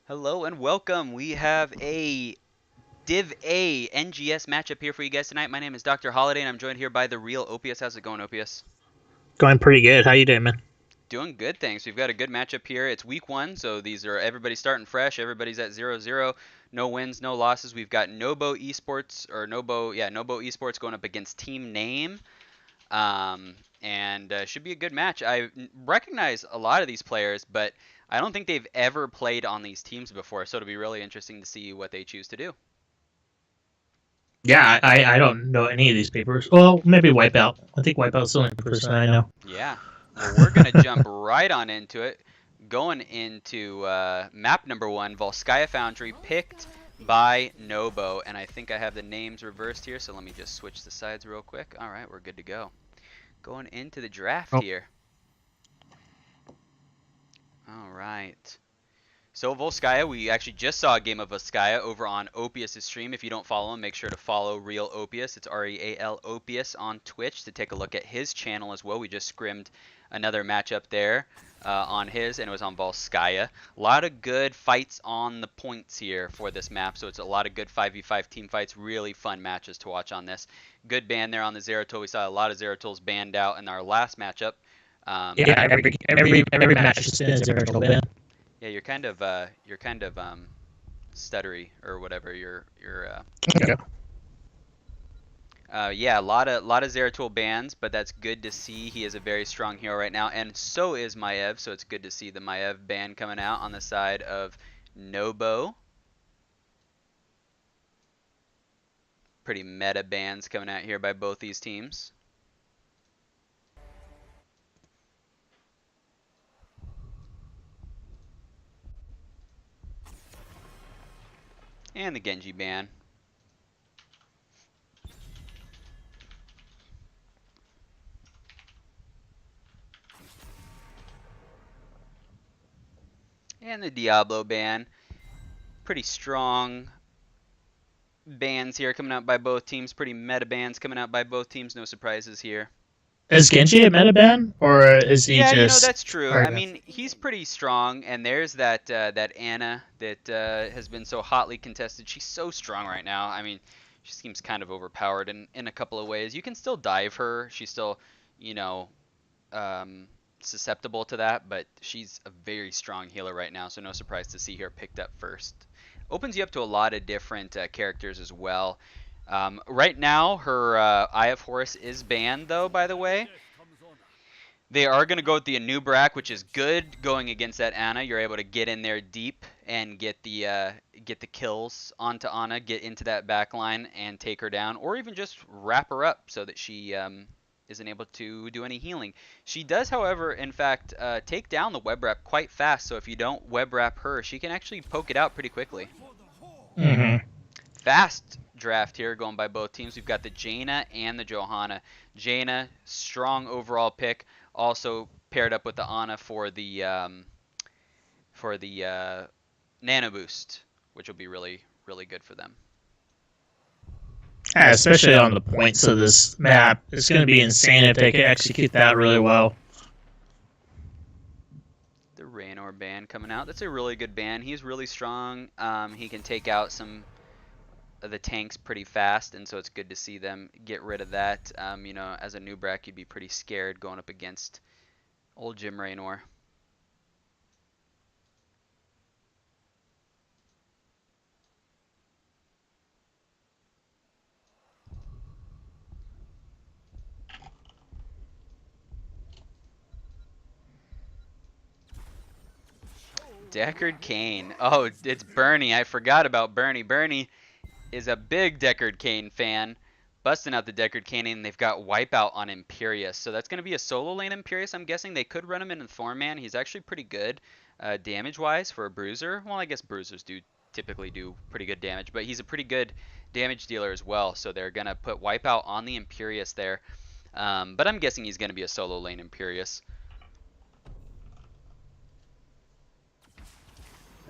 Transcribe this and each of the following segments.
Hello and welcome. We have a Div A NGS matchup here for you guys tonight. My name is Dr. Holiday and I'm joined here by the real Opius. How's it going, Opius? Going pretty good. How you doing, man? Doing good, thanks. We've got a good matchup here. It's week one, so these are everybody's starting fresh. Everybody's at 0-0. No wins, no losses. We've got n0b0 Esports or n0b0, yeah, n0b0 Esports going up against Team Name. And should be a good match. I recognize a lot of these players, but I don't think they've ever played on these teams before, so it'll be really interesting to see what they choose to do. Yeah, I don't know any of these papers. Well, maybe Wipeout. I think Wipeout's the only person I know. Yeah. Well, we're going to jump right on into it. Going into map number one, Volskaya Foundry, picked by n0b0. And I think I have the names reversed here, so let me just switch the sides real quick. All right, we're good to go. Going into the draft Oh, here. All right. So Volskaya, we actually just saw a game of Volskaya over on Opius' stream. If you don't follow him, make sure to follow Real Opius. It's REAL Opius on Twitch to take a look at his channel as well. We just scrimmed another matchup there on his, and it was on Volskaya. A lot of good fights on the points here for this map, so it's a lot of good 5v5 team fights. Really fun matches to watch on this. Good ban there on the Zeratul. We saw a lot of Zeratuls banned out in our last matchup. yeah, every match has been a virtual ban. Yeah, you're kind of stuttery or whatever. Okay. Yeah, a lot of Zeratul bans, but that's good to see. He is a very strong hero right now, and so is Maiev. So it's good to see the Maiev ban coming out on the side of n0b0. Pretty meta bans coming out here by both these teams. And the Genji ban. And the Diablo ban. Pretty strong bans here coming out by both teams. Pretty meta bans coming out by both teams. No surprises here. Is Genji a meta ban, or is he Yeah, just? that's true. I Okay. mean, he's pretty strong, and there's that Anna that has been so hotly contested. She's so strong right now. I mean, she seems kind of overpowered in a couple of ways. You can still dive her. She's still, you know, um, susceptible to that, but she's a very strong healer right now, so no surprise to see her picked up first. Opens you up to a lot of different characters as well. Right now, her Eye of Horus is banned, though, by the way. They are going to go with the Anubrak, which is good going against that Ana. You're able to get in there deep and get the kills onto Ana, get into that back line and take her down, or even just wrap her up so that she isn't able to do any healing. She does, however, in fact, take down the web wrap quite fast. So if you don't web wrap her, she can actually poke it out pretty quickly. Mm-hmm. Fast draft here going by both teams. We've got the Jaina and the Johanna. Jaina, strong overall pick. Also paired up with the Ana for the nano boost, which will be really, really good for them. Yeah, especially on the points of this map, it's going to be insane if they can execute that really well. The Raynor ban coming out. That's a really good ban. He's really strong. He can take out some of the tanks pretty fast, and so it's good to see them get rid of that. As a Nubrak, you'd be pretty scared going up against old Jim Raynor. Deckard Cain. Oh, it's Bernie. I forgot about Bernie. Bernie is a big Deckard Cain fan. Busting out the Deckard Cain, and they've got Wipeout on Imperius. So that's going to be a solo lane Imperius, I'm guessing. They could run him in Thornman. He's actually pretty good damage-wise for a bruiser. Well, I guess bruisers do typically do pretty good damage, but he's a pretty good damage dealer as well. So they're going to put Wipeout on the Imperius there. But I'm guessing he's going to be a solo lane Imperius.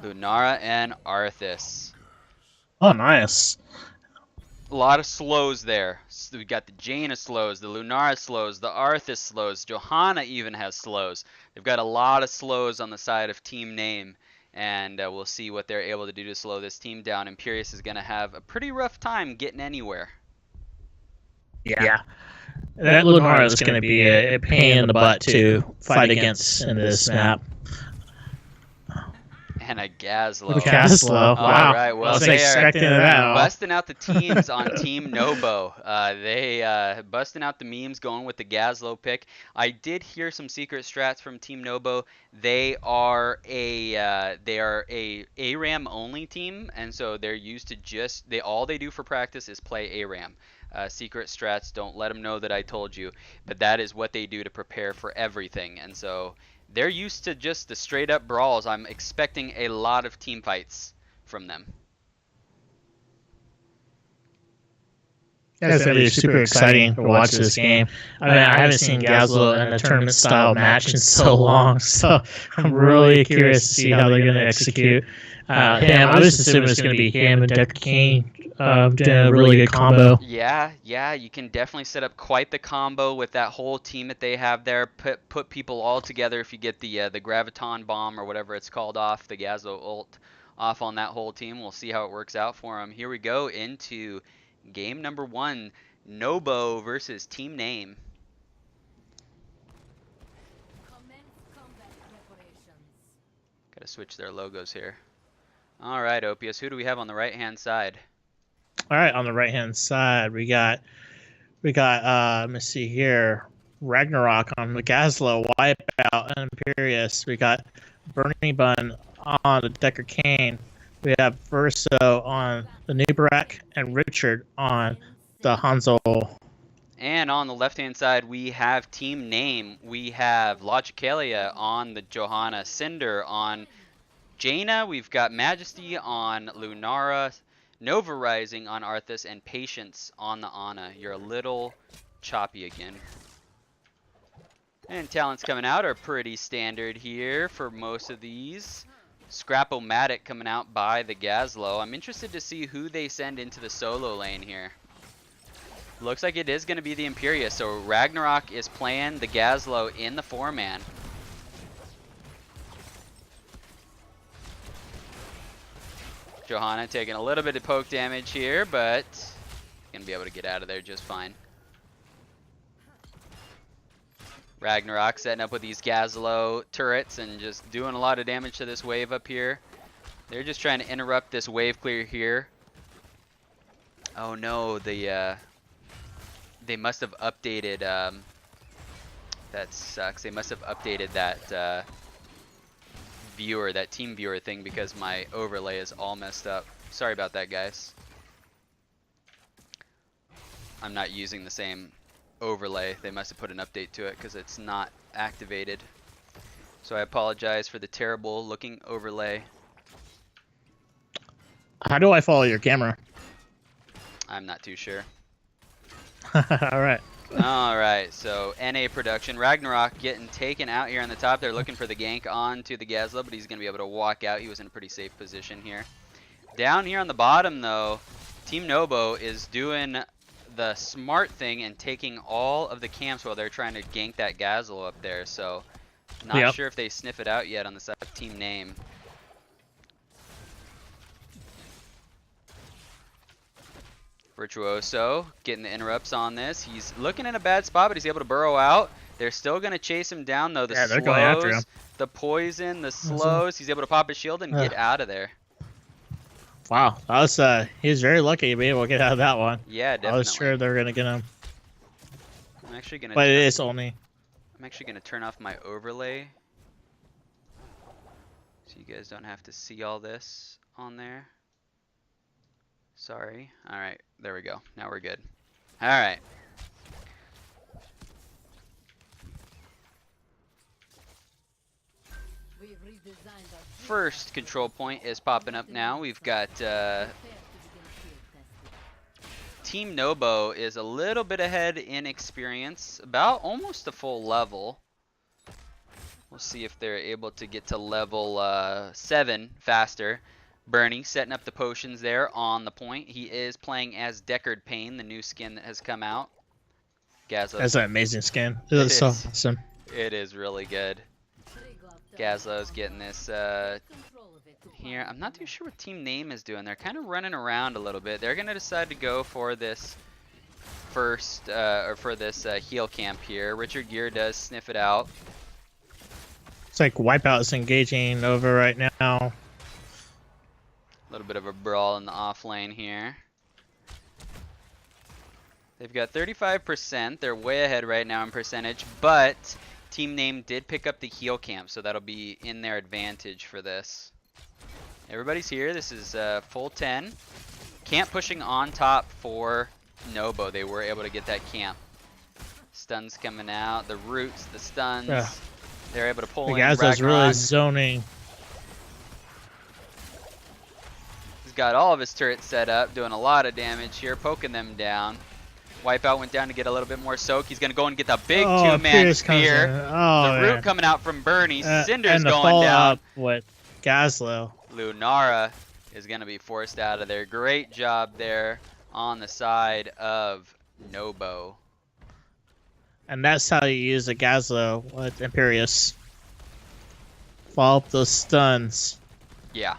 Lunara and Arthas. Oh, nice. A lot of slows there. So we got the Jaina slows, the Lunara slows, the Arthas slows. Johanna even has slows. They've got a lot of slows on the side of Team Name. and we'll see what they're able to do to slow this team down. Imperius is going to have a pretty rough time getting anywhere. Yeah. That Lunar is going to be a pain in the butt to fight against in this map. And a Gazlo. Gazlo. Wow. All right, well, I was they expecting are that. busting out the teams on Team n0b0. They busting out the memes going with the Gazlo pick. I did hear some secret strats from Team n0b0. They are a ARAM only team, and so they're used to just all they do for practice is play ARAM. Secret strats, don't let them know that I told you, but that is what they do to prepare for everything, and so they're used to just the straight up brawls. I'm expecting a lot of team fights from them. Yeah, it's going to be super exciting to watch this game. I mean, I haven't seen Gazlo in a tournament style match in so long, so I'm really curious to see how they're going to execute him. I was assuming it's going to be him and Decker Kane doing a really good combo. Yeah, you can definitely set up quite the combo with that whole team that they have there. Put people all together if you get the Graviton bomb or whatever it's called off, the Gazlo ult off on that whole team. We'll see how it works out for them. Here we go into game number 1, n0b0 versus Team Name. Gotta switch their logos here. All right, Opius, who do we have on the right-hand side? All right, on the right-hand side, we got let me see here, Ragnarok on the Gazlo, Wipeout, and Imperius. We got Burning Bun on the Decker Kane. We have Verso on the Nubarak and Richard on the Hanzo. And on the left-hand side, we have Team Name. We have Logicalia on the Johanna, Cinder on Jaina. We've got Majesty on Lunara, Nova Rising on Arthas, and Patience on the Ana. You're a little choppy again. And talents coming out are pretty standard here for most of these. Scrap-O-Matic coming out by the Gazlo. I'm interested to see who they send into the solo lane here. Looks like it is going to be the Imperius, so Ragnarok is playing the Gazlo in the 4-man. Johanna taking a little bit of poke damage here, but going to be able to get out of there just fine. Ragnarok setting up with these Gazlo turrets and just doing a lot of damage to this wave up here. They're just trying to interrupt this wave clear here. Oh no, they must have updated, that sucks. They must have updated that viewer, that team viewer thing, because my overlay is all messed up. Sorry about that, guys. I'm not using the same overlay. They must have put an update to it because it's not activated. So I apologize for the terrible looking overlay. How do I follow your camera? I'm not too sure. Alright. Alright, so NA production. Ragnarok getting taken out here on the top. They're looking for the gank onto the Gazlo, but he's going to be able to walk out. He was in a pretty safe position here. Down here on the bottom, though, Team n0b0 is doing the smart thing and taking all of the camps while they're trying to gank that Gazlo up there. So, not sure if they sniff it out yet on the side of Team Name. Virtuoso getting the interrupts on this. He's looking in a bad spot, but he's able to burrow out. They're still going to chase him down, though. The they're going after him. The poison, the slows. He's able to pop his shield and get out of there. Wow, that was he was very lucky to be able to get out of that one. Yeah, definitely. I was sure they were going to get him. I'm actually going to... But it is only... I'm actually going to turn off my overlay, so you guys don't have to see all this on there. Sorry. Alright, there we go. Now we're good. Alright. First control point is popping up now. We've got Team n0b0 is a little bit ahead in experience, about almost a full level. We'll see if they're able to get to level 7 faster. Bernie setting up the potions there on the point. He is playing as Deckard Payne, the new skin that has come out. Gazlo. That's an amazing skin. It is so awesome. It is really good. Gazlo's getting this here. I'm not too sure what Team Name is doing. They're kind of running around a little bit. They're going to decide to go for this first, or for this heal camp here. Richard Gere does sniff it out. It's like Wipeout is engaging over right now. A little bit of a brawl in the off lane here. They've got 35%. They're way ahead right now in percentage, but Team Name did pick up the heal camp, so that'll be in their advantage for this. Everybody's here. This is full 10. Camp pushing on top for n0b0. They were able to get that camp. Stuns coming out. The roots, the stuns. Yeah. They're able to pull The in. Gazza's really Ragnarok. zoning. He's got all of his turrets set up, doing a lot of damage here, poking them down. Wipeout went down to get a little bit more soak. He's going to go and get the big two-man Pierce comes spear. in. Oh, The root man. coming out from Bernie. Cinder's and the going follow down. up with Gazlo. Lunara is going to be forced out of there. Great job there on the side of n0b0. And that's how you use a Gazlo with Imperius. Follow up those stuns. Yeah.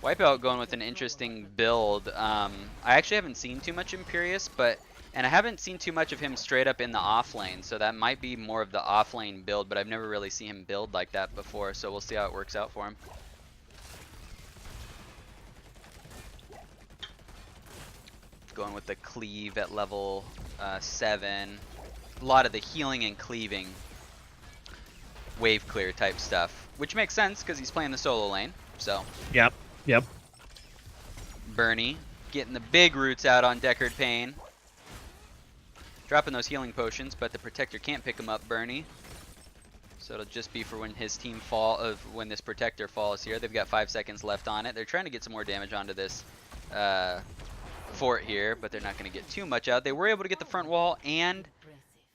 Wipeout going with an interesting build. I actually haven't seen too much Imperius, and I haven't seen too much of him straight up in the off lane, so that might be more of the off lane build, but I've never really seen him build like that before, so we'll see how it works out for him. Going with the cleave at level 7. A lot of the healing and cleaving wave clear type stuff, which makes sense because he's playing the solo lane, so. Yep. Bernie getting the big roots out on Deckard Payne. Dropping those healing potions, but the protector can't pick them up, Bernie. So it'll just be for when his team when this protector falls here. They've got 5 seconds left on it. They're trying to get some more damage onto this fort here, but they're not going to get too much out. They were able to get the front wall and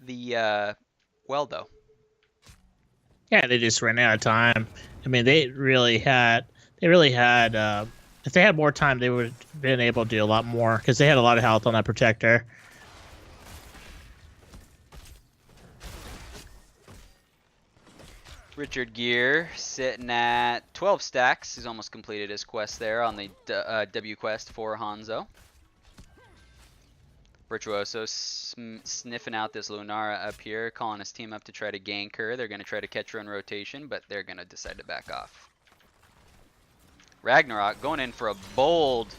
the well, though. Yeah, they just ran out of time. I mean, they really had. If they had more time, they would have been able to do a lot more because they had a lot of health on that protector. Richard Gere sitting at 12 stacks. He's almost completed his quest there on the W quest for Hanzo. Virtuoso sniffing out this Lunara up here, calling his team up to try to gank her. They're going to try to catch her in rotation, but they're going to decide to back off. Ragnarok going in for a bold,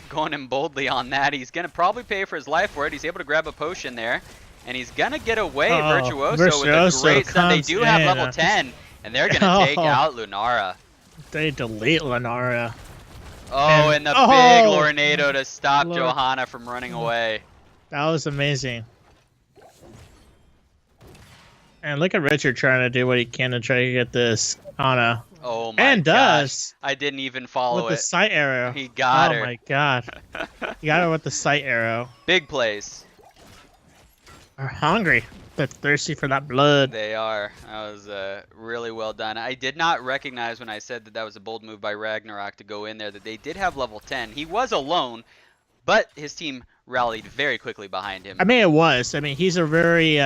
going in boldly on that. He's going to probably pay for his life for it. He's able to grab a potion there, and he's going to get away. Virtuoso with a great stun. They do have level 10, and they're going to take out Lunara. They delete Lunara. Oh, and the big Lornado to stop Johanna from running away. That was amazing. And look at Richard trying to do what he can to try to get this Anna. Oh my and gosh. Does. I didn't even follow with it. the sight arrow. He got her. Oh my god. He got her with the sight arrow. Big plays. They're hungry. They're thirsty for that blood. They are. That was really well done. I did not recognize when I said that was a bold move by Ragnarok to go in there that they did have level 10. He was alone, but his team rallied very quickly behind him. I mean, it was. I mean, he's a very,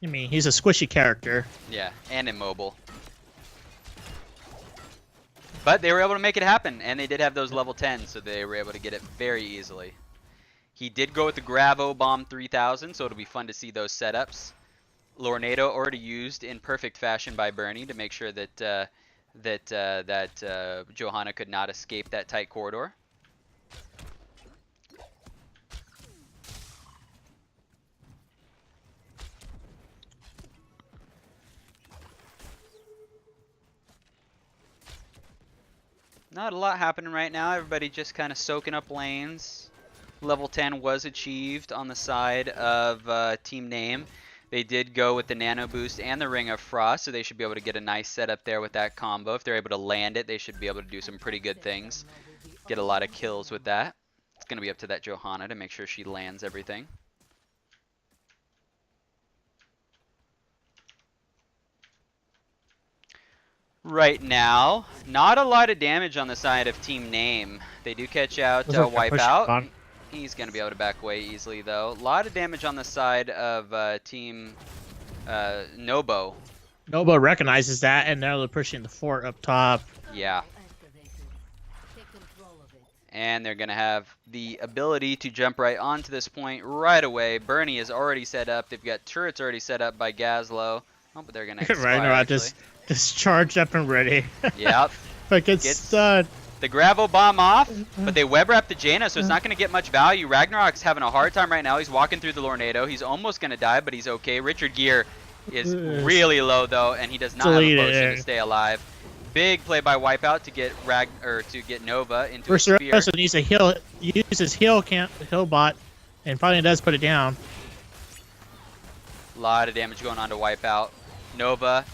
he's a squishy character. Yeah, and immobile. But they were able to make it happen, and they did have those level 10, so they were able to get it very easily. He did go with the Gravo Bomb 3000, so it'll be fun to see those setups. Lornado already used in perfect fashion by Bernie to make sure that Johanna could not escape that tight corridor. Not a lot happening right now. Everybody just kind of soaking up lanes. Level 10 was achieved on the side of Team Name. They did go with the Nano Boost and the Ring of Frost, so they should be able to get a nice setup there with that combo. If they're able to land it, they should be able to do some pretty good things. Get a lot of kills with that. It's going to be up to that Johanna to make sure she lands everything. Right now, not a lot of damage on the side of Team Name. They do catch out Wipeout. He's going to be able to back away easily, though. A lot of damage on the side of Team n0b0. n0b0 recognizes that, and now they're pushing the fort up top. Yeah. And they're going to have the ability to jump right onto this point right away. Bernie is already set up. They've got turrets already set up by Gazlo. Oh, but they're going to expire, Right now, actually. just charged up and ready. Yep. But gets done. The gravel bomb off, but they web wrap the Jaina, so it's not going to get much value. Ragnarok's having a hard time right now. He's walking through the Lornado. He's almost going to die, but he's okay. Richard Gere is really low, though, and he does not have a potion to stay alive. Big play by Wipeout to get n0b0 into a spear. Also needs a heal. Uses heal bot, and finally does put it down. A lot of damage going on to Wipeout. n0b0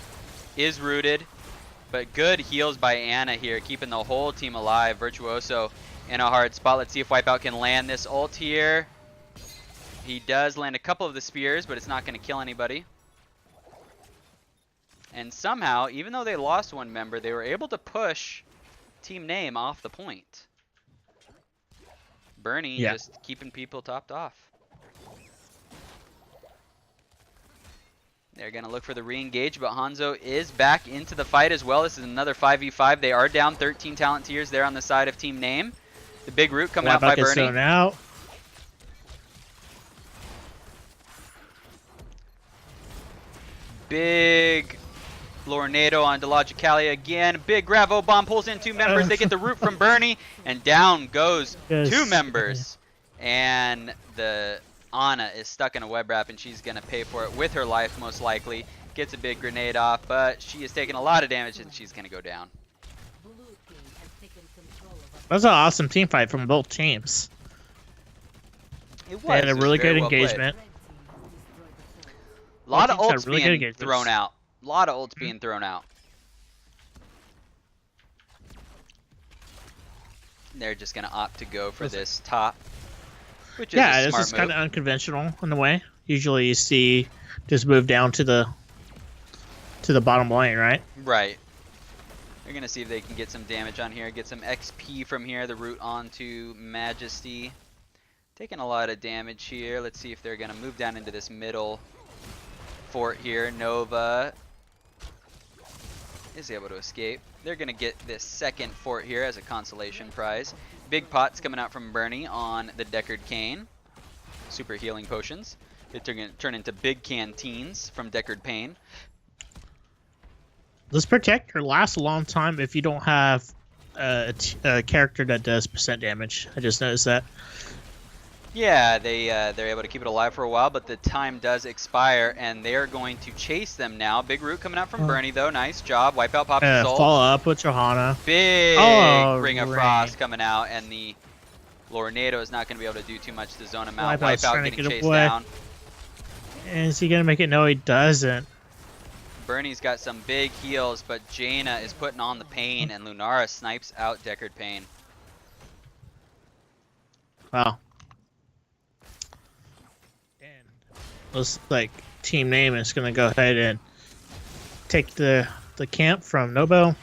is rooted. But good heals by Ana here, keeping the whole team alive. Virtuoso in a hard spot. Let's see if Wipeout can land this ult here. He does land a couple of the spears, but it's not going to kill anybody. And somehow, even though they lost one member, they were able to push Team Name off the point. Bernie just keeping people topped off. They're going to look for the re-engage, but Hanzo is back into the fight as well. This is another 5v5. They are down 13 talent tiers there on the side of Team Name. The big root coming out by Bernie. Out. Big Lornado on Delogicali again. Big Gravo Bomb pulls in 2 members. They get the root from Bernie, and down goes 2 members. And the Ana is stuck in a web wrap, and she's going to pay for it with her life, most likely. Gets a big grenade off, but she is taking a lot of damage, and she's going to go down. That was an awesome team fight from both teams. It was. They had a really good engagement. A lot of ults being thrown out. A lot of ults being thrown out. They're just going to opt to go for this top. Which is a smart this is move. kind of unconventional in a way. Usually you see just move down to the bottom lane, right? Right. They're going to see if they can get some damage on here, get some XP from here, the route onto Majesty. Taking a lot of damage here. Let's see if they're going to move down into this middle fort here. n0b0 is able to escape. They're going to get this second fort here as a consolation prize. Big pots coming out from Bernie on the Deckard Cain. Super healing potions. They're going to turn into big canteens from Deckard Payne. This protector lasts a long time if you don't have a character that does % damage. I just noticed that. Yeah, they're able to keep it alive for a while, but the time does expire, and they are going to chase them now. Big root coming out from Bernie, though. Nice job. Wipeout pops his ult. Follow up with Johanna. Big Ring of Frost coming out, and the Lornado is not going to be able to do too much to zone him out. Wipeout getting chased down. And is he going to make it? No, he doesn't. Bernie's got some big heals, but Jaina is putting on the pain, and Lunara snipes out Deckard Payne. Wow. Looks like Team Name is going to go ahead and take the camp from n0b0.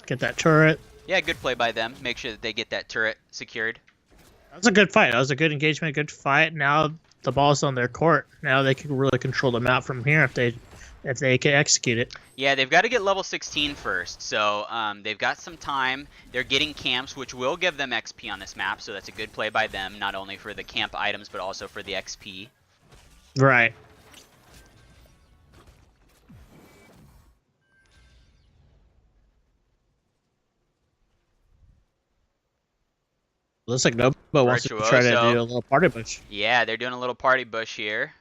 Get that turret. Yeah, good play by them. Make sure that they get that turret secured. That was a good fight. That was a good engagement, good fight. Now the ball's on their court. Now they can really control the map from here if they can execute it. Yeah, they've got to get level 16 first, so they've got some time. They're getting camps, which will give them XP on this map, so that's a good play by them, not only for the camp items, but also for the XP. Right. Looks like n0b0 wants to try to do a little party bush. Yeah, they're doing a little party bush here.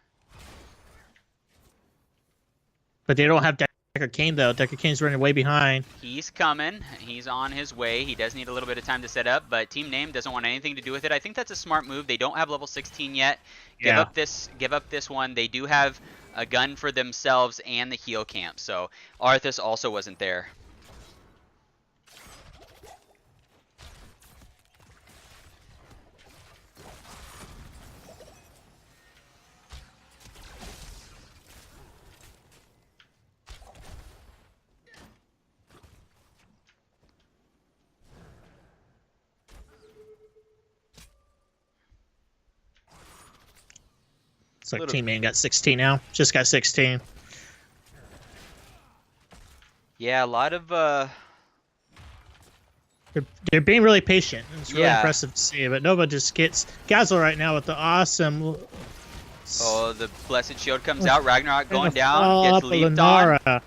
But they don't have Deckard Cain, though. Deckard Cain's running way behind. He's coming. He's on his way. He does need a little bit of time to set up, but Team Name doesn't want anything to do with it. I think that's a smart move. They don't have level 16 yet. Give up this one. They do have a gun for themselves and the heal camp, so Arthas also wasn't there. It's like Team Man got 16 now. Just got 16. Yeah, a lot of They're being really patient. It's really yeah. impressive to see. But Nova just gets Gazzle right now with the awesome. Oh, the Blessed Shield comes out. Ragnarok And going the down, follow gets up of leaped on, Lunara.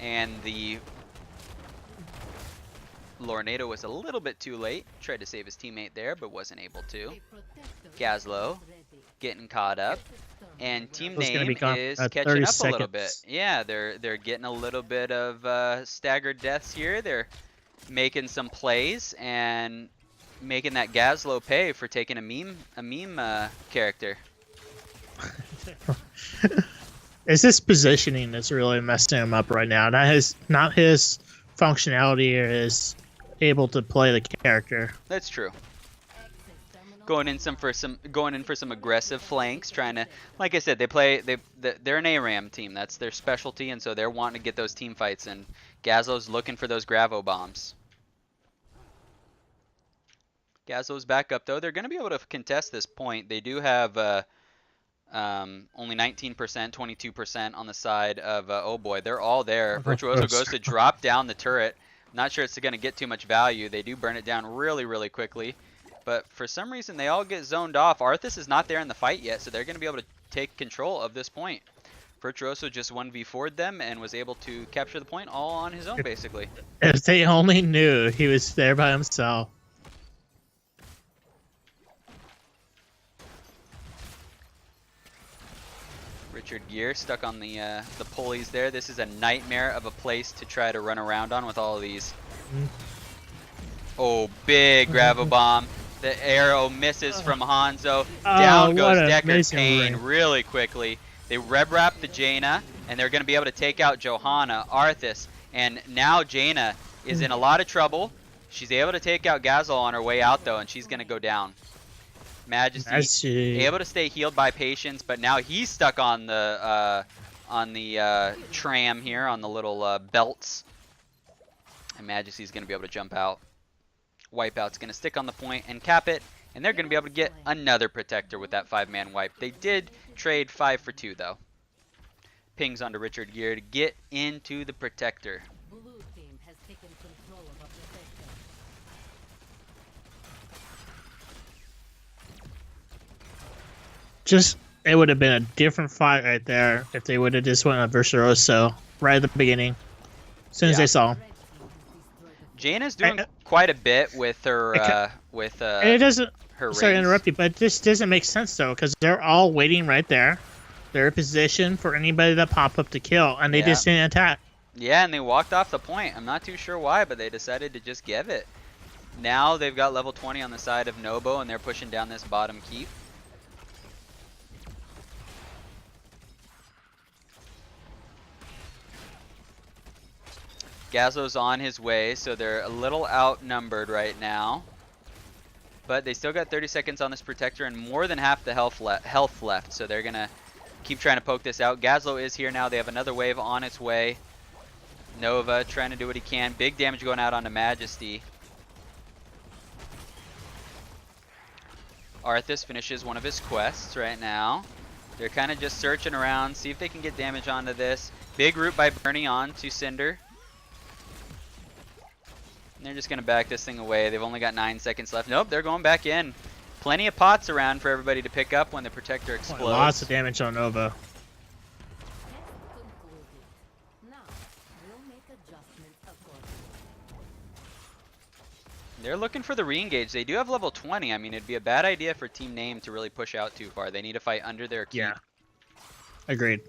and the Lornado was a little bit too late. Tried to save his teammate there, but wasn't able to. Gazlo getting caught up, and Team Was going to Name be gone is for catching 30 up a little bit. seconds. Yeah, they're getting a little bit of staggered deaths here. They're making some plays and making that Gazlo pay for taking a meme character. It's his positioning that's really messing him up right now. Not his functionality or his able to play the character. That's true. Going in for some aggressive flanks, trying to, like I said, they're an ARAM team. That's their specialty, and so they're wanting to get those team fights. And Gazlo's looking for those Gravo bombs. Gazlo's back up though. They're going to be able to contest this point. They do have only 19%, 22% on the side of. Oh boy, they're all there. Virtuoso goes to drop down the turret. Not sure it's going to get too much value. They do burn it down really, really quickly. But for some reason, they all get zoned off. Arthas is not there in the fight yet, so they're going to be able to take control of this point. Virtuoso just 1v4'd them and was able to capture the point all on his own, basically. If they only knew he was there by himself. Richard Gere stuck on the pulleys there. This is a nightmare of a place to try to run around on with all of these. Oh, big Gravo bomb. The arrow misses from Hanzo. Down goes Deckard Payne really quickly. They wrap the Jaina, and they're going to be able to take out Johanna, Arthas, and now Jaina is in a lot of trouble. She's able to take out Gazelle on her way out, though, and she's going to go down. Majesty able to stay healed by Patience, but now he's stuck on the tram here, on the little belts. And Majesty's going to be able to jump out. Wipeout's going to stick on the point and cap it, and they're going to be able to get another Protector with that 5-man wipe. They did trade 5 for 2, though. Pings onto Richard Gere to get into the Protector. It would have been a different fight right there if they would have just went on Virtuoso right at the beginning, as soon as they saw him. Jaina's doing quite a bit with her it doesn't. Her sorry to rings. interrupt you, but this doesn't make sense though, because they're all waiting right there. They're in position for anybody to pop up to kill, and they just didn't attack. Yeah, and they walked off the point. I'm not too sure why, but they decided to just give it. Now they've got level 20 on the side of n0b0, and they're pushing down this bottom keep. Gazlo's on his way, so they're a little outnumbered right now. But they still got 30 seconds on this Protector and more than half the health left, so they're going to keep trying to poke this out. Gazlo is here now. They have another wave on its way. Nova trying to do what he can. Big damage going out onto Majesty. Arthas finishes one of his quests right now. They're kind of just searching around, see if they can get damage onto this. Big root by Bernie on to Cinder. And they're just going to back this thing away. They've only got 9 seconds left. Nope, they're going back in. Plenty of pots around for everybody to pick up when the Protector explodes. Lots of damage on Nova. They're looking for the re-engage. They do have level 20. I mean, it'd be a bad idea for Team Name to really push out too far. They need to fight under their keep. Yeah. Agreed.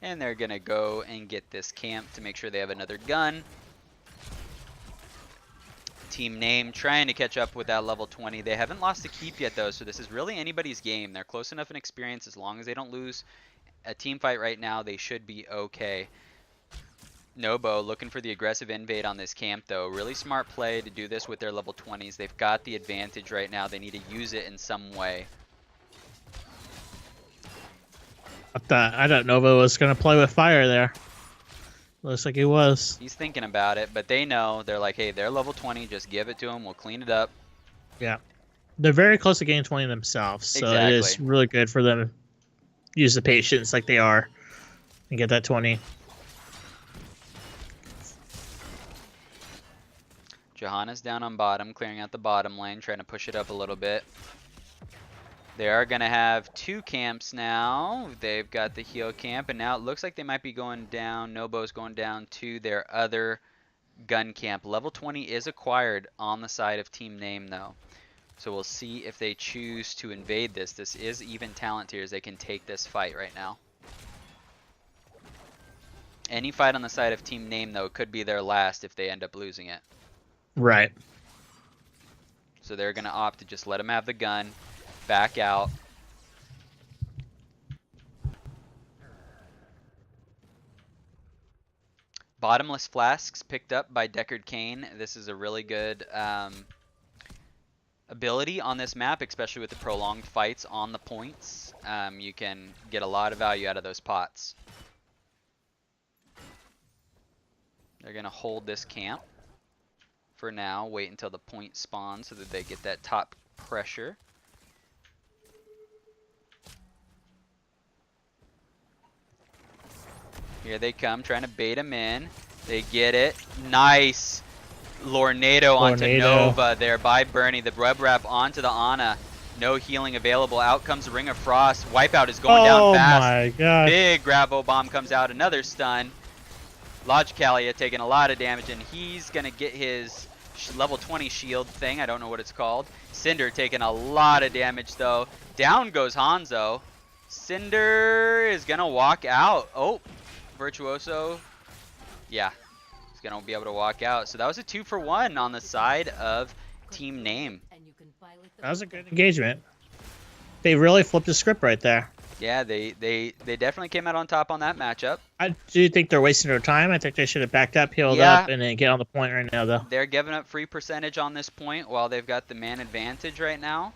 And they're going to go and get this camp to make sure they have another gun. Team Name trying to catch up with that level 20. They haven't lost the keep yet, though, so this is really anybody's game. They're close enough in experience. As long as they don't lose a team fight right now, they should be okay. n0b0 looking for the aggressive invade on this camp, though. Really smart play to do this with their level 20s. They've got the advantage right now. They need to use it in some way. I thought Nova was going to play with fire there. Looks like he was. He's thinking about it, but they know. They're like, hey, they're level 20. Just give it to them. We'll clean it up. Yeah. They're very close to getting 20 themselves, so it Exactly. is really good for them to use the patience like they are and get that 20. Johanna's down on bottom, clearing out the bottom lane, trying to push it up a little bit. They are going to have 2 camps now. They've got the heal camp, and now it looks like they might be going down. n0b0's going down to their other gun camp. Level 20 is acquired on the side of team name, though. So we'll see if they choose to invade this. This is even talent tiers. They can take this fight right now. Any fight on the side of team name, though, could be their last if they end up losing it. Right. So they're going to opt to just let them have the gun, back out. Bottomless flasks picked up by Deckard Cain. This is a really good ability on this map, especially with the prolonged fights on the points. You can get a lot of value out of those pots. They're going to hold this camp for now, wait until the point spawns so that they get that top pressure. Here they come, trying to bait him in. They get it. Nice. Lornado onto n0b0 there by Bernie. The web wrap onto the Ana. No healing available. Out comes Ring of Frost. Wipeout is going down fast. Oh my god. Big Gravo bomb comes out. Another stun. Logicalia taking a lot of damage, and he's going to get his level 20 shield thing. I don't know what it's called. Cinder taking a lot of damage, though. Down goes Hanzo. Cinder is going to walk out. Oh, Virtuoso. Yeah, he's going to be able to walk out. So that was a 2-for-1 on the side of team name. That was a good engagement. They really flipped the script right there. Yeah, they definitely came out on top on that matchup. I do think they're wasting their time. I think they should have backed up, healed up, and then get on the point right now, though. They're giving up free percentage on this point while they've got the man advantage right now.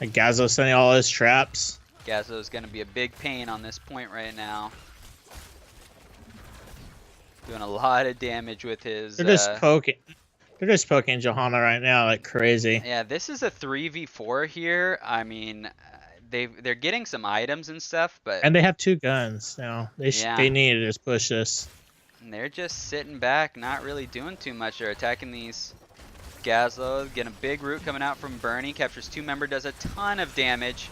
Like Gazzo sending all his traps. Gazzo's going to be a big pain on this point right now. Doing a lot of damage with his... They're just poking. They're just poking Johanna right now like crazy. Yeah, this is a 3v4 here. I mean, they're getting some items and stuff, but... And they have 2 guns now. They need to just push this. And they're just sitting back, not really doing too much. They're attacking these Gazlo. Getting a big root coming out from Bernie. Captures 2 member, does a ton of damage.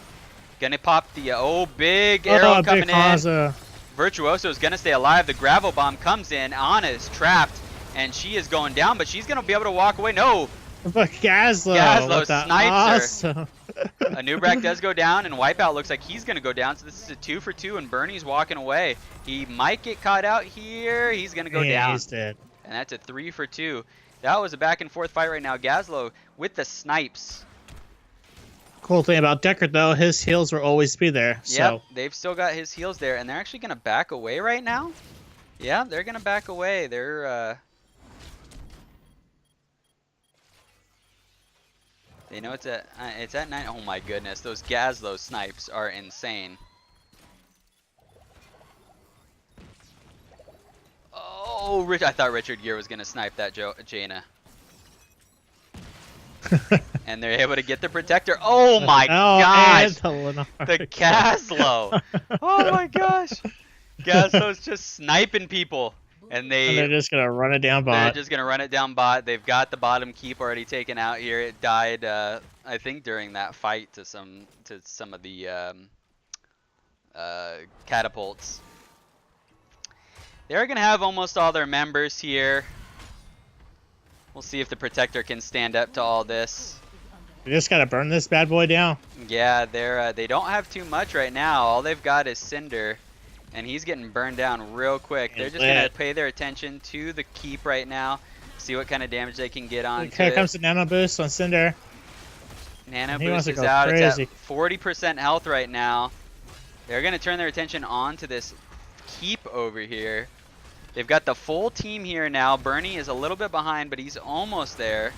Gonna pop the, big arrow coming in. Virtuoso is gonna stay alive. The Gravo bomb comes in. Ana is trapped. And she is going down, but she's going to be able to walk away. No! But Gazlo snipes her. Anubrak does go down, and Wipeout looks like he's going to go down. So this is a 2-for-2, and Bernie's walking away. He might get caught out here. He's going to go down. He's dead. And that's a 3-for-2. That was a back-and-forth fight right now. Gazlo with the snipes. Cool thing about Deckard, though, his heals will always be there. Yep, they've still got his heals there, and they're actually going to back away right now. Yeah, they're going to back away. They're... They know it's at 9. Oh my goodness, those Gazlo snipes are insane. Oh, I thought Richard Gere was gonna snipe that Jaina. And they're able to get the protector. Oh my gosh, the Gazlo. Oh my gosh, Gazlo's just sniping people. And they're just going to run it down bot. They're just going to run it down bot. They've got the bottom keep already taken out here. It died, I think, during that fight to some of the catapults. They're going to have almost all their members here. We'll see if the Protector can stand up to all this. You just got to burn this bad boy down. Yeah, they don't have too much right now. All they've got is Cinder. And he's getting burned down real quick. They're just going to pay their attention to the keep right now. See what kind of damage they can get on. Here comes the Nano Boost on Cinder. Nano Boost is out. It's at 40% health right now. They're going to turn their attention on to this keep over here. They've got the full team here now. Bernie is a little bit behind, but he's almost there.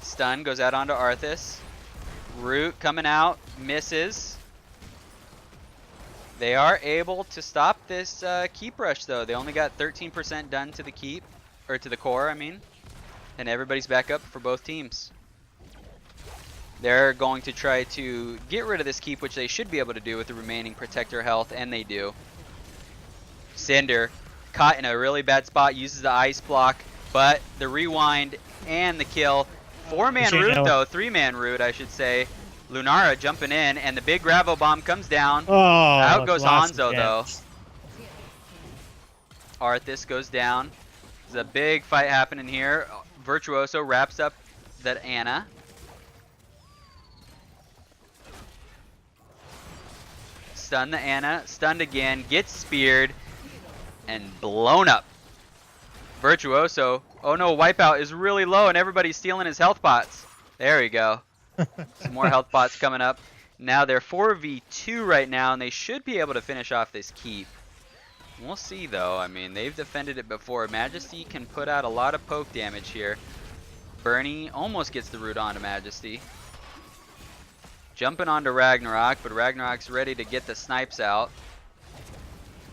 Stun goes out onto Arthas. Root coming out, misses. They are able to stop this keep rush, though. They only got 13% done to the keep, or to the core, I mean. And everybody's back up for both teams. They're going to try to get rid of this keep, which they should be able to do with the remaining protector health, and they do. Cinder, caught in a really bad spot, uses the ice block, but the rewind and the kill. 4-man root, though. 3-man root, I should say. Lunara jumping in, and the big gravel bomb comes down. Oh, out goes Hanzo, though. Arthas goes down. There's a big fight happening here. Virtuoso wraps up that Ana. Stun the Ana, stunned again, gets speared, and blown up. Virtuoso, oh no, Wipeout is really low and everybody's stealing his health pots. There we go. Some more health pots coming up. Now they're 4v2 right now, and they should be able to finish off this keep. We'll see, though. I mean, they've defended it before. Majesty can put out a lot of poke damage here. Bernie almost gets the root onto Majesty. Jumping onto Ragnarok, but Ragnarok's ready to get the snipes out.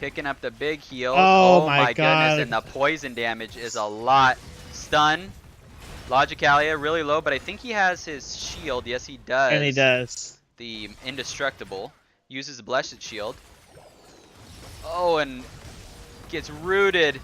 Picking up the big heal. Oh my goodness, and the poison damage is a lot. Stun. Logicalia really low, but I think he has his shield. Yes, he does. And he does. The indestructible. Uses the blessed shield. Oh, and gets rooted.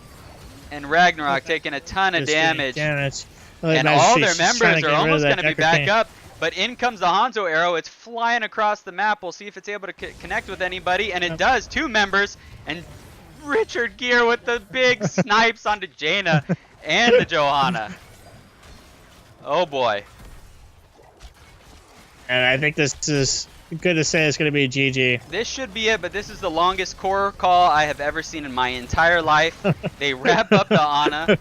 And Ragnarok taking a ton of damage. And all their members are almost going to be back up. But in comes the Hanzo arrow. It's flying across the map. We'll see if it's able to connect with anybody. And it does. 2 members. And Richard Gere with the big snipes onto Jaina and the Johanna. Oh boy. And I think this is good to say it's going to be GG. This should be it, but this is the longest core call I have ever seen in my entire life. They wrap up the Ana.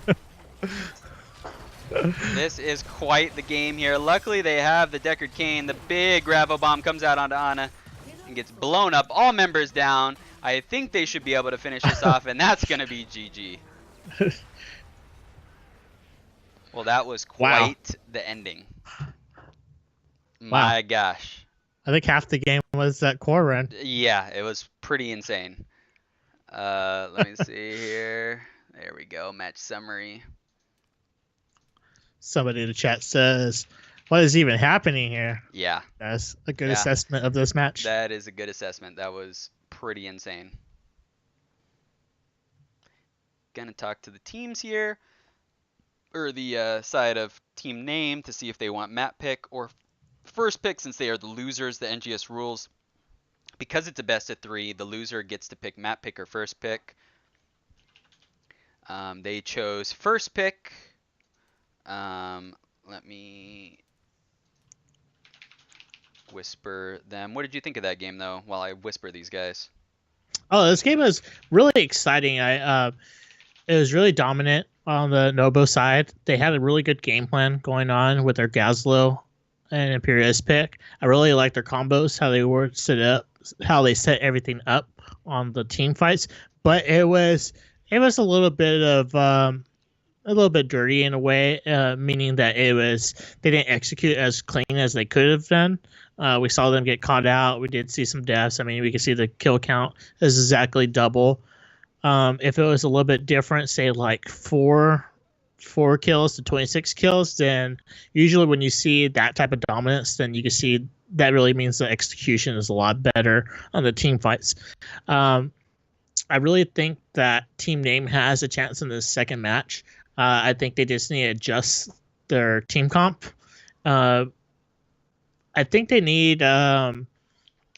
This is quite the game here. Luckily, they have the Deckard Cain. The big gravel bomb comes out onto Ana and gets blown up. All members down. I think they should be able to finish this off, and that's going to be GG. Well, that was quite the ending. My gosh. I think half the game was that core run. Yeah, it was pretty insane. Let me see here. There we go. Match summary. Somebody in the chat says, what is even happening here? Yeah. That's a good assessment of this match. That is a good assessment. That was pretty insane. Gonna talk to the teams here. Or the side of team name to see if they want map pick or first pick, since they are the losers. The NGS rules, because it's a best of 3, the loser gets to pick map pick or first pick. They chose first pick. Let me whisper them. What did you think of that game, though, while I whisper these guys? Oh, this game was really exciting. It was really dominant on the n0b0 side. They had a really good game plan going on with their Gazlo and Imperius pick. I really liked their combos, how they were set up, how they set everything up on the team fights. But it was a little bit of a little bit dirty in a way, meaning that they didn't execute as clean as they could have done. We saw them get caught out. We did see some deaths. I mean, we could see the kill count is exactly double. If it was a little bit different, say like 4 kills to 26 kills, then usually when you see that type of dominance, then you can see that really means the execution is a lot better on the team fights. I really think that Team Name has a chance in the second match. I think they just need to adjust their team comp. I think they need...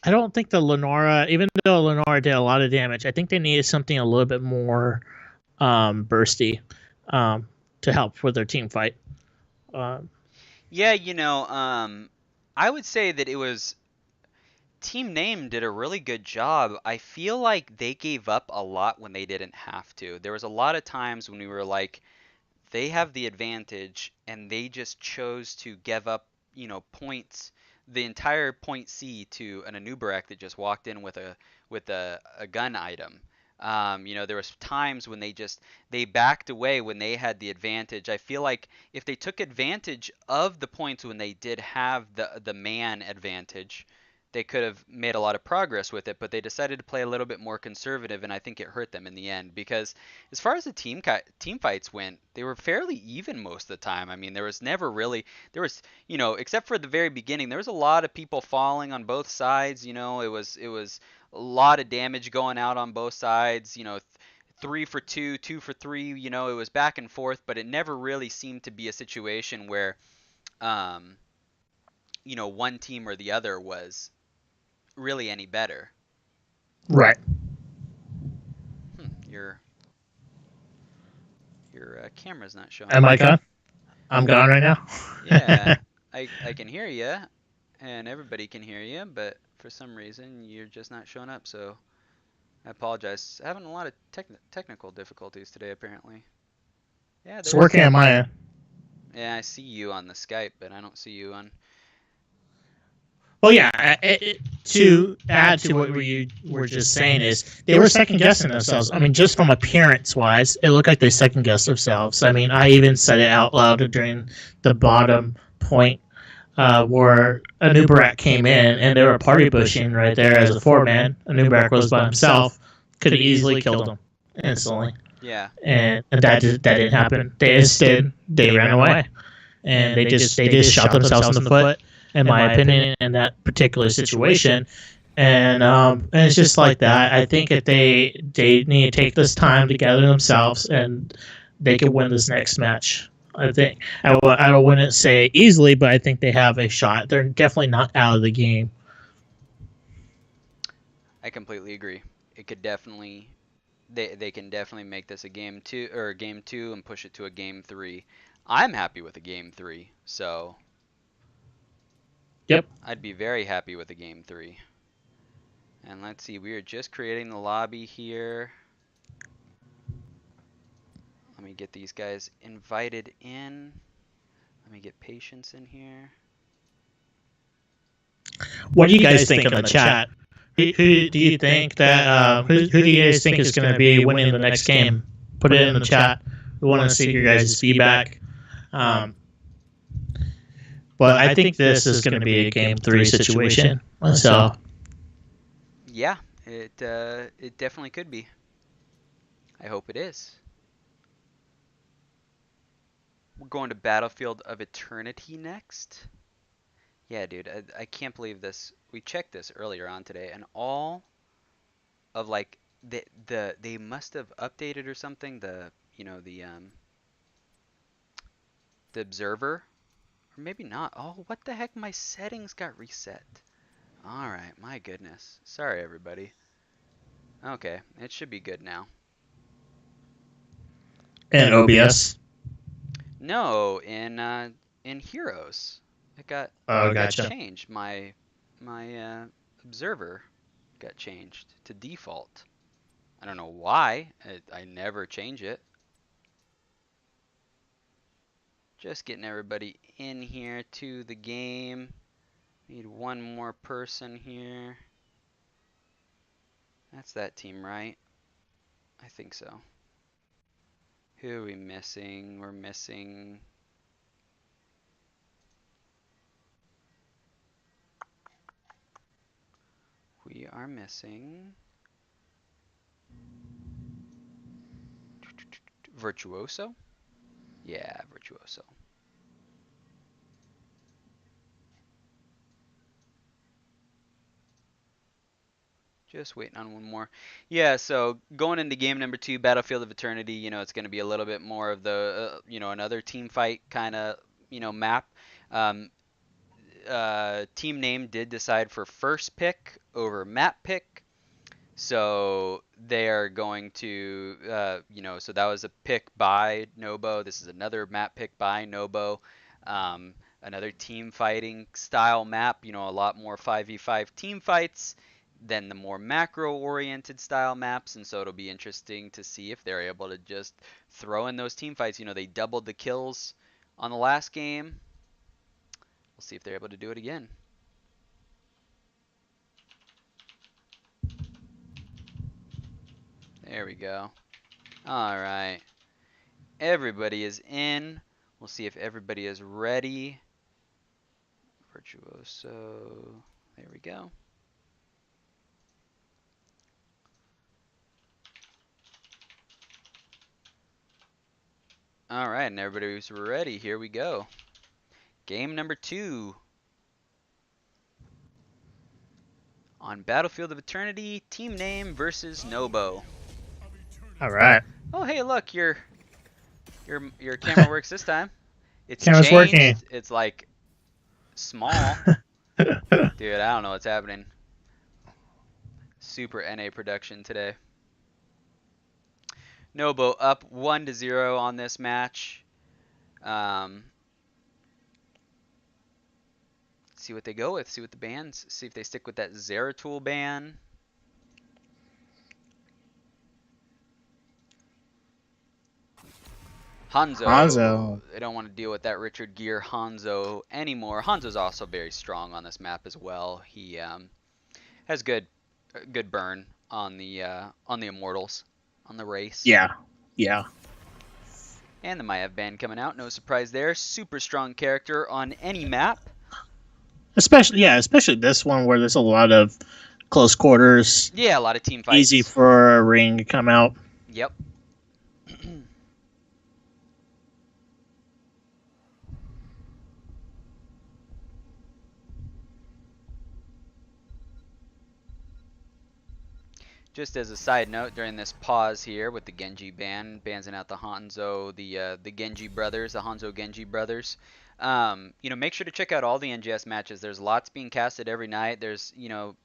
I don't think the Lenora, even though Lenora did a lot of damage, I think they needed something a little bit more bursty to help with their team fight. Yeah, I would say that it was... Team Name did a really good job. I feel like they gave up a lot when they didn't have to. There was a lot of times when we were like, they have the advantage, and they just chose to give up, points, the entire point C to an Anubarak that just walked in with a gun item. There was times when they backed away when they had the advantage. I feel like if they took advantage of the points when they did have the man advantage, they could have made a lot of progress with it, but they decided to play a little bit more conservative, and I think it hurt them in the end because as far as the team fights went, they were fairly even most of the time. I mean, there was never really there was except for the very beginning, there was a lot of people falling on both sides. It was a lot of damage going out on both sides. 3 for 2, 2 for 3. It was back and forth, but it never really seemed to be a situation where um, one team or the other was really any better. Right. Your camera's not showing Am up. I gone? I'm gone right now. Yeah, I can hear you, and everybody can hear you, but for some reason you're just not showing up. So I apologize. Having a lot of technical difficulties today, apparently. Yeah, It's working on my end. Yeah, I see you on the Skype, but I don't see you on. Well, yeah. To add to what you were just saying is they were second guessing themselves. I mean, just from appearance wise, it looked like they second guessed themselves. I mean, I even said it out loud during the bottom point where Anubarak came in and they were party bushing right there as a 4-man. Anubarak was by himself, could have easily killed him instantly. Yeah. And that didn't happen. They instead they ran away, and they just shot themselves in the foot, in my opinion, in that particular situation. And it's just like that. I think that they need to take this time to gather themselves, and they could win this next match. I think I wouldn't say easily, but I think they have a shot. They're definitely not out of the game. I completely agree. It could definitely they can definitely make this a game 2 and push it to a game 3. I'm happy with a game 3, so Yep. I'd be very happy with a game 3. And let's see, we are just creating the lobby here. Let me get these guys invited in. Let me get Patience in here. What do you guys think in the chat? Who do you think that? Who do you guys think is going to be winning the next game? Put it in the chat. We want to see your guys' feedback. But I think this is going to be a game 3 situation. So Yeah, it definitely could be. I hope it is. We're going to Battlefield of Eternity next. Yeah, dude, I can't believe this. We checked this earlier on today, and all of like they must have updated or something the observer, or maybe not. Oh, what the heck? My settings got reset. All right, my goodness. Sorry, everybody. Okay, it should be good now. and OBS. No, in Heroes, it got Gotcha. changed. My observer got changed to default. I don't know why. I never change it. Just getting everybody in here to the game. Need one more person here. That's that team, right? I think so. Who are we missing? We're missing... We are missing... Virtuoso? Yeah, Virtuoso. Just waiting on one more. Yeah, so going into game number 2, Battlefield of Eternity, it's going to be a little bit more of the, another team fight kind of, map. Um, Team name did decide for first pick over map pick. So they are going to, so that was a pick by n0b0. This is another map pick by n0b0. Another team fighting style map, a lot more 5v5 team fights than the more macro oriented style maps. And so it'll be interesting to see if they're able to just throw in those team fights. They doubled the kills on the last game. We'll see if they're able to do it again. There we go. All right. Everybody is in. We'll see if everybody is ready. Virtuoso. There we go. All right, and everybody's ready. Here we go. Game number 2. On Battlefield of Eternity, team name versus n0b0. All right. Oh, hey, look, your camera works this time. It's Camera's changed. working. It's like small. Dude, I don't know what's happening. Super NA production today. n0b0 up 1-0 on this match. See what they go with. See what the bans. See if they stick with that Zeratul ban. Hanzo. They don't want to deal with that Richard Gere Hanzo anymore. Hanzo's also very strong on this map as well. He has good burn on the Immortals, on the race. Yeah. And the Maiev ban coming out. No surprise there. Super strong character on any map. Especially this one where there's a lot of close quarters. Yeah, a lot of team fights. Easy for a ring to come out. Yep. Just as a side note, during this pause here with the Genji ban, banning out the Hanzo, the Genji brothers, the Hanzo Genji brothers, make sure to check out all the NGS matches. There's lots being casted every night. There's,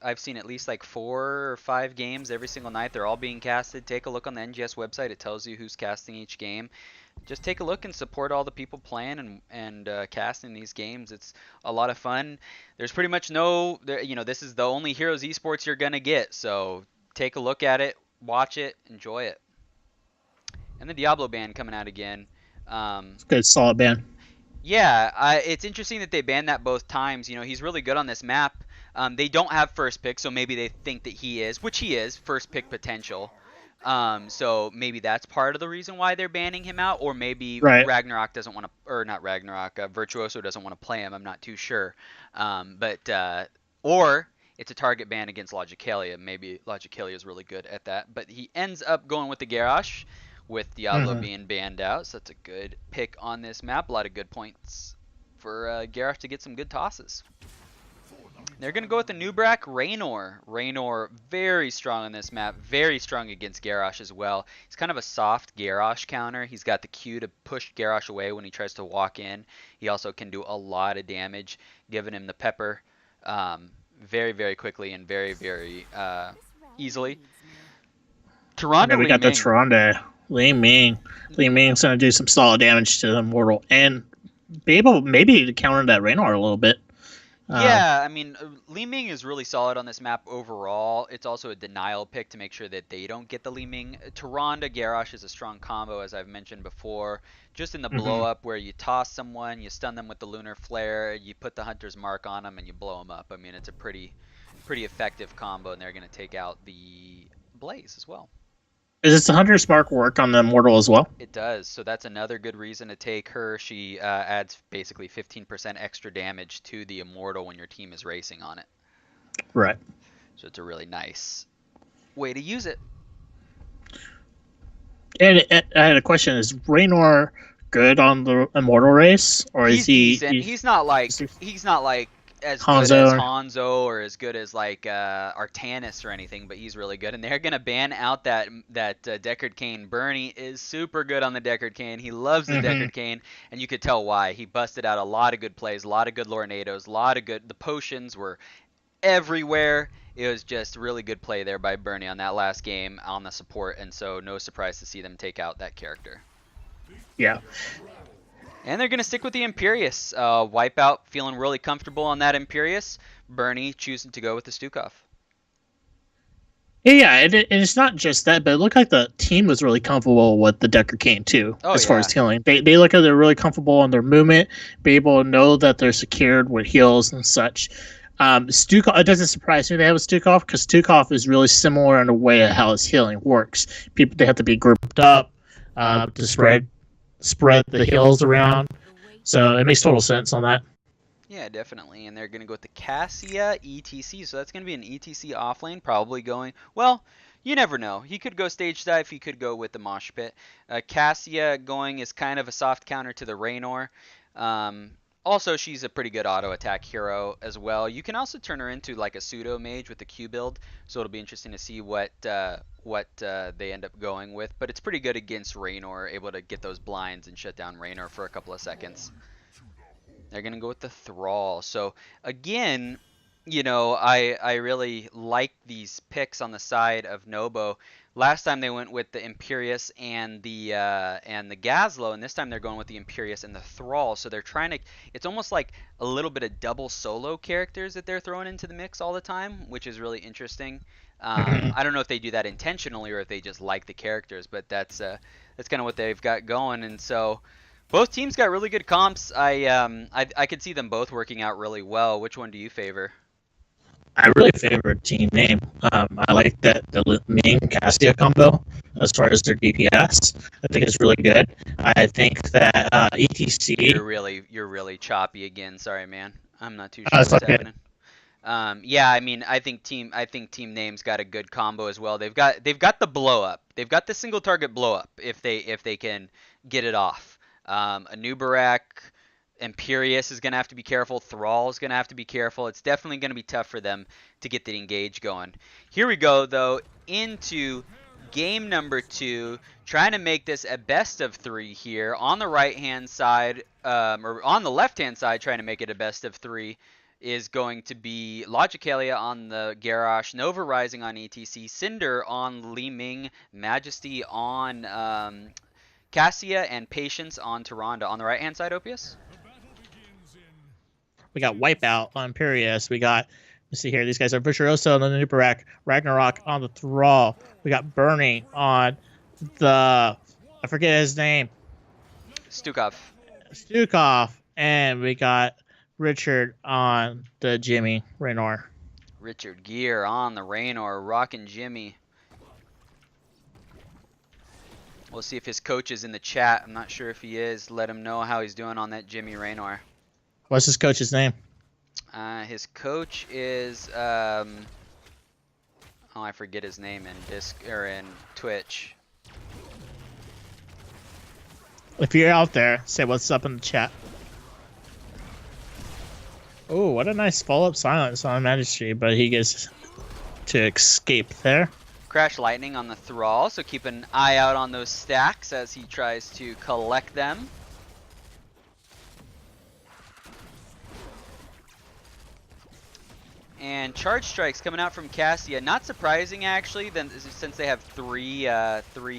I've seen at least like 4 or 5 games every single night. They're all being casted. Take a look on the NGS website. It tells you who's casting each game. Just take a look and support all the people playing and casting these games. It's a lot of fun. There's pretty much this is the only Heroes Esports you're going to get. So take a look at it, watch it, enjoy it. And the Diablo ban coming out again. It's a good, solid ban. Yeah, it's interesting that they banned that both times. He's really good on this map. They don't have first pick, so maybe they think that he is, which he is, first pick potential. So maybe that's part of the reason why they're banning him out, or maybe Ragnarok doesn't want to, or not Ragnarok, Virtuoso doesn't want to play him. I'm not too sure. Or it's a target ban against Logicalia. Maybe Logicalia is really good at that. But he ends up going with the Garrosh, with Diablo being banned out. So that's a good pick on this map. A lot of good points for Garrosh to get some good tosses. They're going to go with the Nubrak Raynor. Raynor, very strong on this map. Very strong against Garrosh as well. He's kind of a soft Garrosh counter. He's got the Q to push Garrosh away when he tries to walk in. He also can do a lot of damage, giving him the pepper very, very quickly and very, very easily. Tyrande, we got the Tyrande. Li Ming. Li Ming's going to do some solid damage to the Immortal and be able maybe to counter that Raynor a little bit. Yeah, I mean, Li Ming is really solid on this map overall. It's also a denial pick to make sure that they don't get the Li Ming. Tyrande Garrosh is a strong combo, as I've mentioned before. Just in the blow up where you toss someone, you stun them with the Lunar Flare, you put the Hunter's Mark on them, and you blow them up. I mean, it's a pretty effective combo, and they're going to take out the Blaze as well. Does the Hunter's Mark work on the Immortal as well? It does, so that's another good reason to take her. She adds basically 15% extra damage to the Immortal when your team is racing on it. Right. So it's a really nice way to use it. And I had a question: is Raynor good on the Immortal race, or is he? He's not like as Hanzo, good as Hanzo or as good as like Artanis or anything, but he's really good. And they're gonna ban out that Deckard Cain. Bernie is super good on the Deckard Cain. He loves the Deckard Cain, and you could tell why. He busted out a lot of good plays, a lot of good Lornados, a lot of good. The potions were everywhere. It was just really good play there by Bernie on that last game on the support, and so no surprise to see them take out that character. Yeah. And they're going to stick with the Imperius. Wipeout feeling really comfortable on that Imperius. Bernie choosing to go with the Stukov. Yeah, and it's not just that, but it looked like the team was really comfortable with the Deckard Cain too, as far as healing. They look like they're really comfortable on their movement, be able to know that they're secured with heals and such. Stukov, it doesn't surprise me they have a Stukov, because Stukov is really similar in the way of how his healing works. They have to be grouped up to spread the heals around. So it makes total sense on that. Yeah, definitely. And they're going to go with the Cassia ETC. So that's going to be an ETC offlane, probably going. Well, you never know. He could go stage dive. He could go with the Mosh Pit. Cassia going is kind of a soft counter to the Raynor. Um, Also, she's a pretty good auto attack hero as well. You can also turn her into like a pseudo mage with the Q build. So it'll be interesting to see what they end up going with. But it's pretty good against Raynor, able to get those blinds and shut down Raynor for a couple of seconds. They're going to go with the Thrall. So again, I really like these picks on the side of Nobo. Last time they went with the Imperius and the Gazlo, and this time they're going with the Imperius and the Thrall. So they're trying to. It's almost like a little bit of double solo characters that they're throwing into the mix all the time, which is really interesting. I don't know if they do that intentionally or if they just like the characters, but that's kind of what they've got going, and so. Both teams got really good comps. I could see them both working out really well. Which one do you favor? I really favor team name. I like that the name Cassia combo as far as their DPS. I think it's really good. I think that ETC. You're really choppy again. Sorry, man. I'm not too sure It's what's okay. happening. Yeah, I mean, I think team name's got a good combo as well. They've got the blow up. They've got the single target blow up if they can get it off. Anubarak, Imperius is going to have to be careful. Thrall is going to have to be careful. It's definitely going to be tough for them to get the engage going. Here we go, though, into game number 2. Trying to make this a best of 3 here. On the right-hand side, or on the left-hand side, trying to make it a best of 3 is going to be Logicalia on the Garrosh, Nova Rising on ETC, Cinder on Li Ming, Majesty on Cassia, and Patience on Tyrande. On the right-hand side, Opius? We got Wipeout on Imperius. We got, let's see here, these guys are Virtuoso on the Nubarak, Ragnarok on the Thrall. We got Burning on the, I forget his name. Stukov. And we got Richard on the Jimmy Raynor. Richard Gere on the Raynor, rockin' Jimmy. We'll see if his coach is in the chat. I'm not sure if he is. Let him know how he's doing on that Jimmy Raynor. What's his coach's name? His coach is I forget his name in Twitch. If you're out there, say what's up in the chat. Oh, what a nice follow-up silence on Majesty, but he gets to escape there. Crash Lightning on the Thrall, so keep an eye out on those stacks as he tries to collect them. And Charge Strikes coming out from Cassia. Not surprising, actually, since they have three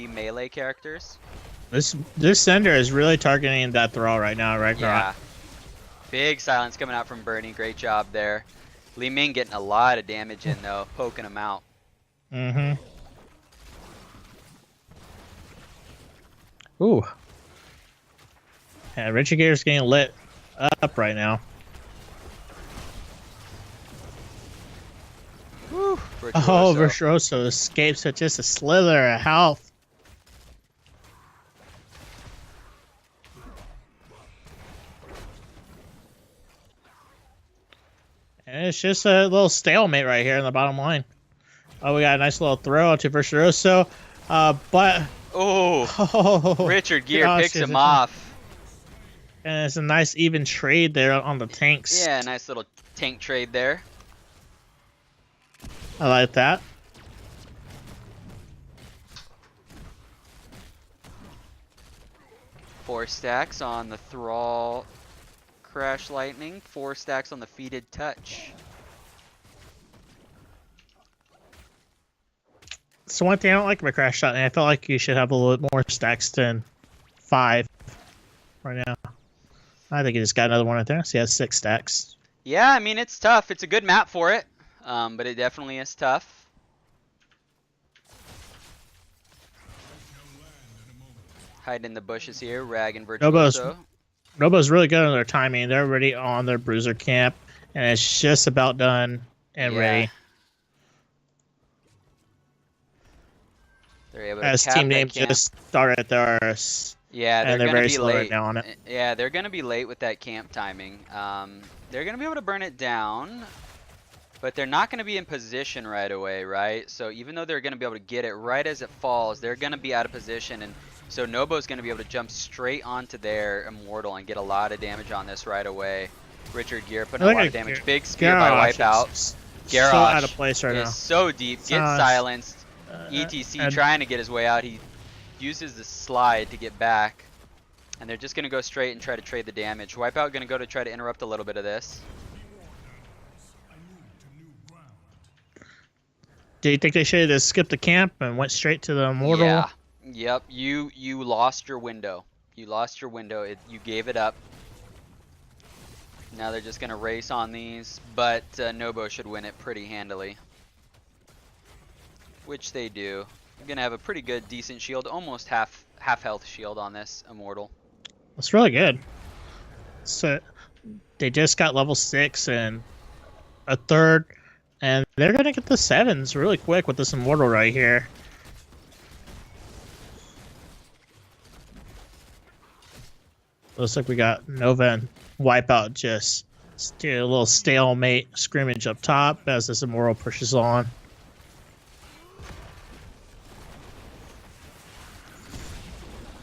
melee characters. This Cinder is really targeting that Thrall right now, right? Yeah. Big silence coming out from Bernie. Great job there. Li Ming getting a lot of damage in, though, poking him out. Mm-hmm. Ooh. Yeah, Richard Gere's getting lit up right now. Woo, Virtuoso. Oh, Virtuoso escapes with just a slither of health. And it's just a little stalemate right here in the bottom line. Oh, we got a nice little throw to Virtuoso. But... Oh, Richard Gere picks him off. And it's a nice even trade there on the tanks. Yeah, nice little tank trade there. I like that. Four stacks on the Thrall Crash Lightning. 4 stacks on the Feated Touch. So one thing I don't like about Crash Lightning, I felt like you should have a little bit more stacks than 5 right now. I think he just got another one right there. So he has 6 stacks. Yeah, I mean, it's tough. It's a good map for it, but it definitely is tough. Hiding in the bushes here, Rag and Virtuoso. Nobo's really good on their timing. They're already on their bruiser camp, and it's just about done and ready. They're able to as cap team that names camp. just started theirs. Yeah, and they're gonna very be slow late right now on it. Yeah, they're gonna be late with that camp timing. They're going to be able to burn it down, but they're not going to be in position right away, right? So even though they're going to be able to get it right as it falls, they're going to be out of position. And so n0b0's going to be able to jump straight onto their Immortal and get a lot of damage on this right away. Richard Gere putting a lot of damage. Big spear by Wipeout. Garrosh so out of place right now. So deep. Gets silenced. ETC trying to get his way out. He uses the slide to get back. And they're just going to go straight and try to trade the damage. Wipeout going to go to try to interrupt a little bit of this. Do you think they should have just skipped the camp and went straight to the Immortal? Yeah. Yep. You lost your window. You lost your window. You gave it up. Now they're just going to race on these. But n0b0 should win it pretty handily. Which they do. You're going to have a pretty good, decent shield. Almost half health shield on this Immortal. That's really good. So they just got level 6 and a third, and they're gonna get the 7s really quick with this Immortal right here. Looks like we got n0b0 and Wipeout just do a little stalemate scrimmage up top as this Immortal pushes on.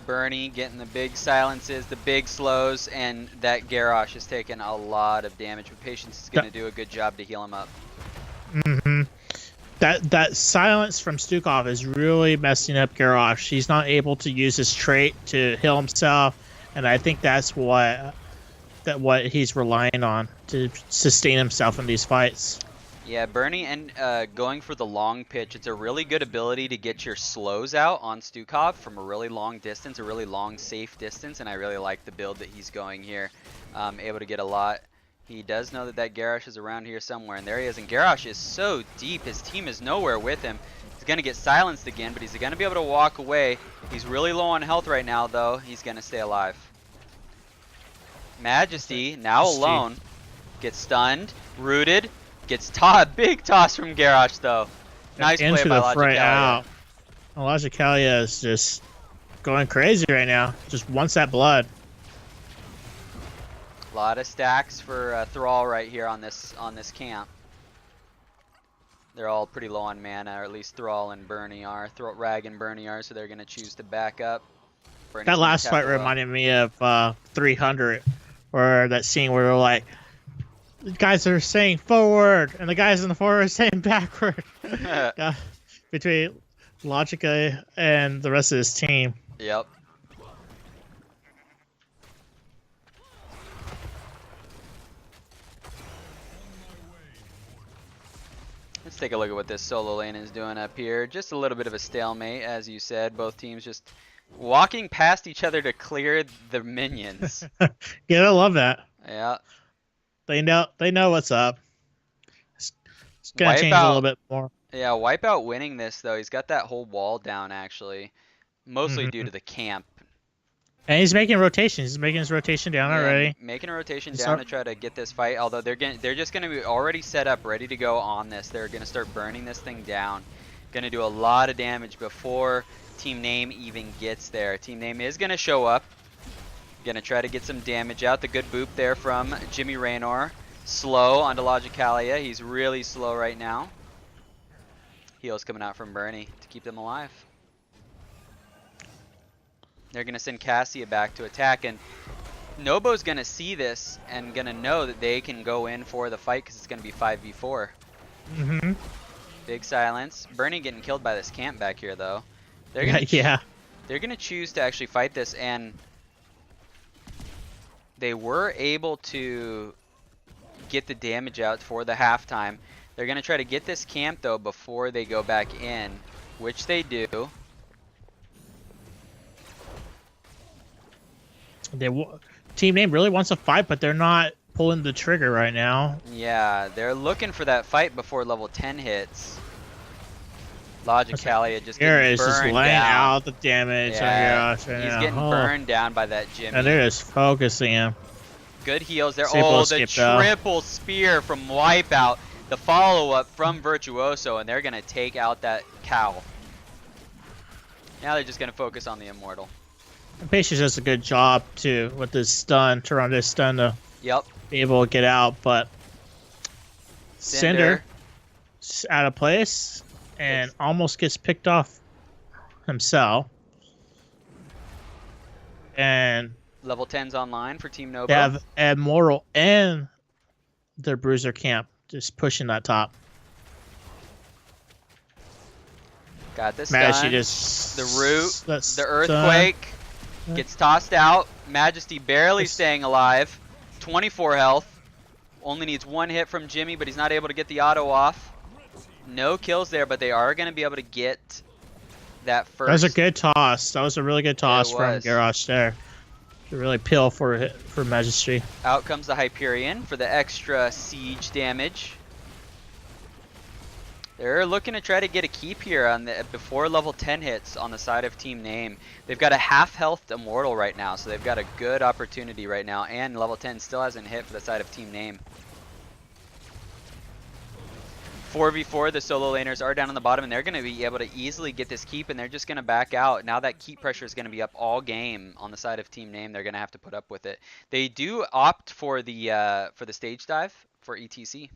Bernie getting the big silences, the big slows, and that Garrosh is taking a lot of damage, but Patience is going to do a good job to heal him up. Mm-hmm. That silence from Stukov is really messing up Garrosh. He's not able to use his trait to heal himself, and I think that's what he's relying on to sustain himself in these fights. Yeah, Bernie and going for the long pitch, it's a really good ability to get your slows out on Stukov from a really long distance, a really long safe distance, and I really like the build that he's going here. Able to get a lot. He does know that Garrosh is around here somewhere, and there he is, and Garrosh is so deep, his team is nowhere with him. He's going to get silenced again, but he's going to be able to walk away. He's really low on health right now, though. He's going to stay alive. Majesty, now alone, gets stunned, rooted. Gets big toss from Garrosh though. Nice play by Logicalia. Logicalia is just going crazy right now. Just wants that blood. A lot of stacks for Thrall right here on this camp. They're all pretty low on mana, or at least Thrall and Bernie are. Rag and Bernie are, so they're gonna choose to back up. Bernie's that last fight reminded me of 300, or that scene where they're like, the guys are saying forward, and the guys in the forward are saying backward. Between Logica and the rest of his team. Yep. Let's take a look at what this solo lane is doing up here. Just a little bit of a stalemate, as you said. Both teams just walking past each other to clear the minions. Yeah, I love that. Yeah. They know what's up. It's gonna change a little bit more. Yeah, Wipeout winning this though. He's got that whole wall down actually, mostly due to the camp. And he's making rotations. He's making his rotation down already. Making a rotation down to try to get this fight. Although they're just gonna be already set up, ready to go on this. They're gonna start burning this thing down. Gonna do a lot of damage before Team Name even gets there. Team Name is gonna show up. Gonna try to get some damage out. The good boop there from Jimmy Raynor. Slow onto Logicalia. He's really slow right now. Heals coming out from Bernie to keep them alive. They're gonna send Cassia back to attack, and n0b0's gonna see this and gonna know that they can go in for the fight because it's gonna be 5v4. Big silence. Bernie getting killed by this camp back here though. They're gonna they're gonna choose to actually fight this, and they were able to get the damage out for the halftime. They're going to try to get this camp though before they go back in, which they do. Team Name really wants to fight, but they're not pulling the trigger right now. Yeah, they're looking for that fight before level 10 hits. Logicalia just getting burned just laying out the damage. Yeah, he's getting burned down by that Jimmy. And they're just focusing him. Good heals there. Oh, the triple spear from Wipeout. The follow-up from Virtuoso, and they're going to take out that cow. Now they're just going to focus on the Immortal. And Patience does a good job, too, with this stun. Turn on this stun to Yep. be able to get out, but Cinder out of place and almost gets picked off himself. And Level 10's online for Team n0b0. they have Immortal and their Bruiser camp just pushing that top. Got this Majesty done. just The root, the earthquake gets tossed out. Majesty barely staying alive. 24 health. Only needs one hit from Jimmy, but he's not able to get the auto off. No kills there, but they are going to be able to get that first. That was a good toss. That was a really good toss from Garrosh there. To really peel for Majesty. Out comes the Hyperion for the extra siege damage. They're looking to try to get a keep here on the before level 10 hits on the side of Team Name. They've got a half health Immortal right now, so they've got a good opportunity right now. And level 10 still hasn't hit for the side of Team Name. 4v4, the solo laners are down on the bottom, and they're going to be able to easily get this keep, and they're just going to back out. Now that keep pressure is going to be up all game on the side of Team Name. They're going to have to put up with it. They do opt for the stage dive for ETC.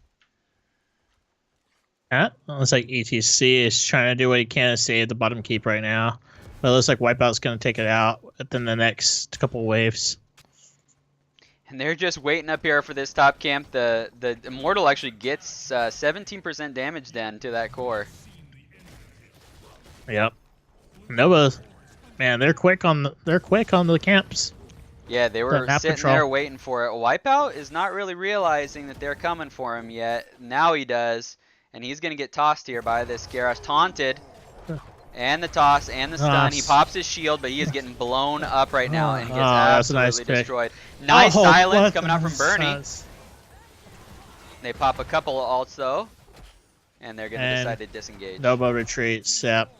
Yeah, it looks like ETC is trying to do what he can to save the bottom keep right now. But it looks like Wipeout's going to take it out within the next couple waves. And they're just waiting up here for this top camp. The Immortal actually gets 17% damage then to that core. Yep. n0b0, man, they're quick on the camps. Yeah, they were sitting there waiting for it. Wipeout is not really realizing that they're coming for him yet. Now he does, and he's gonna get tossed here by this Garrosh. Taunted, and the toss and the stun. He pops his shield, but he is getting blown up right now, and he gets absolutely destroyed. Nice silence coming out from Bernie. They pop a couple of ults though, and they're gonna decide to disengage. n0b0 retreats. Yep.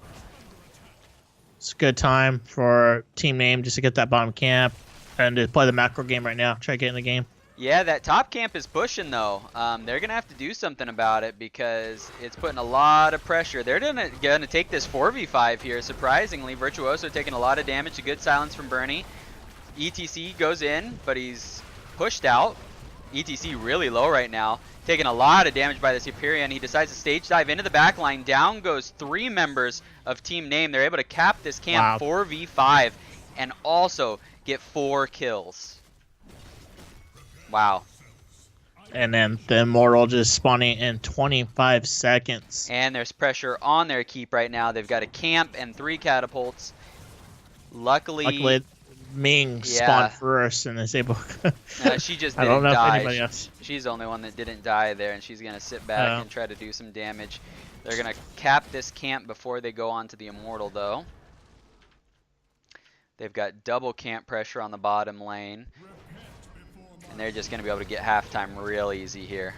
It's a good time for Team Name just to get that bottom camp and to play the macro game right now. Try to get in the game. Yeah, that top camp is pushing though. They're gonna have to do something about it because it's putting a lot of pressure. They're gonna take this 4v5 here. Surprisingly, Virtuoso taking a lot of damage. A good silence from Bernie. ETC goes in, but he's pushed out. ETC really low right now, taking a lot of damage by this Hyperion. He decides to stage dive into the back line. Down goes 3 members of Team Name. They're able to cap this camp 4v5 and also get 4 kills. Wow. And then the Immortal just spawning in 25 seconds. And there's pressure on their keep right now. They've got a camp and 3 catapults. Luckily Ming spawned first and is able she just didn't I don't know die. if anybody else. She's the only one that didn't die there, and she's going to sit back and try to do some damage. They're going to cap this camp before they go on to the Immortal, though. They've got double camp pressure on the bottom lane. And they're just going to be able to get halftime real easy here.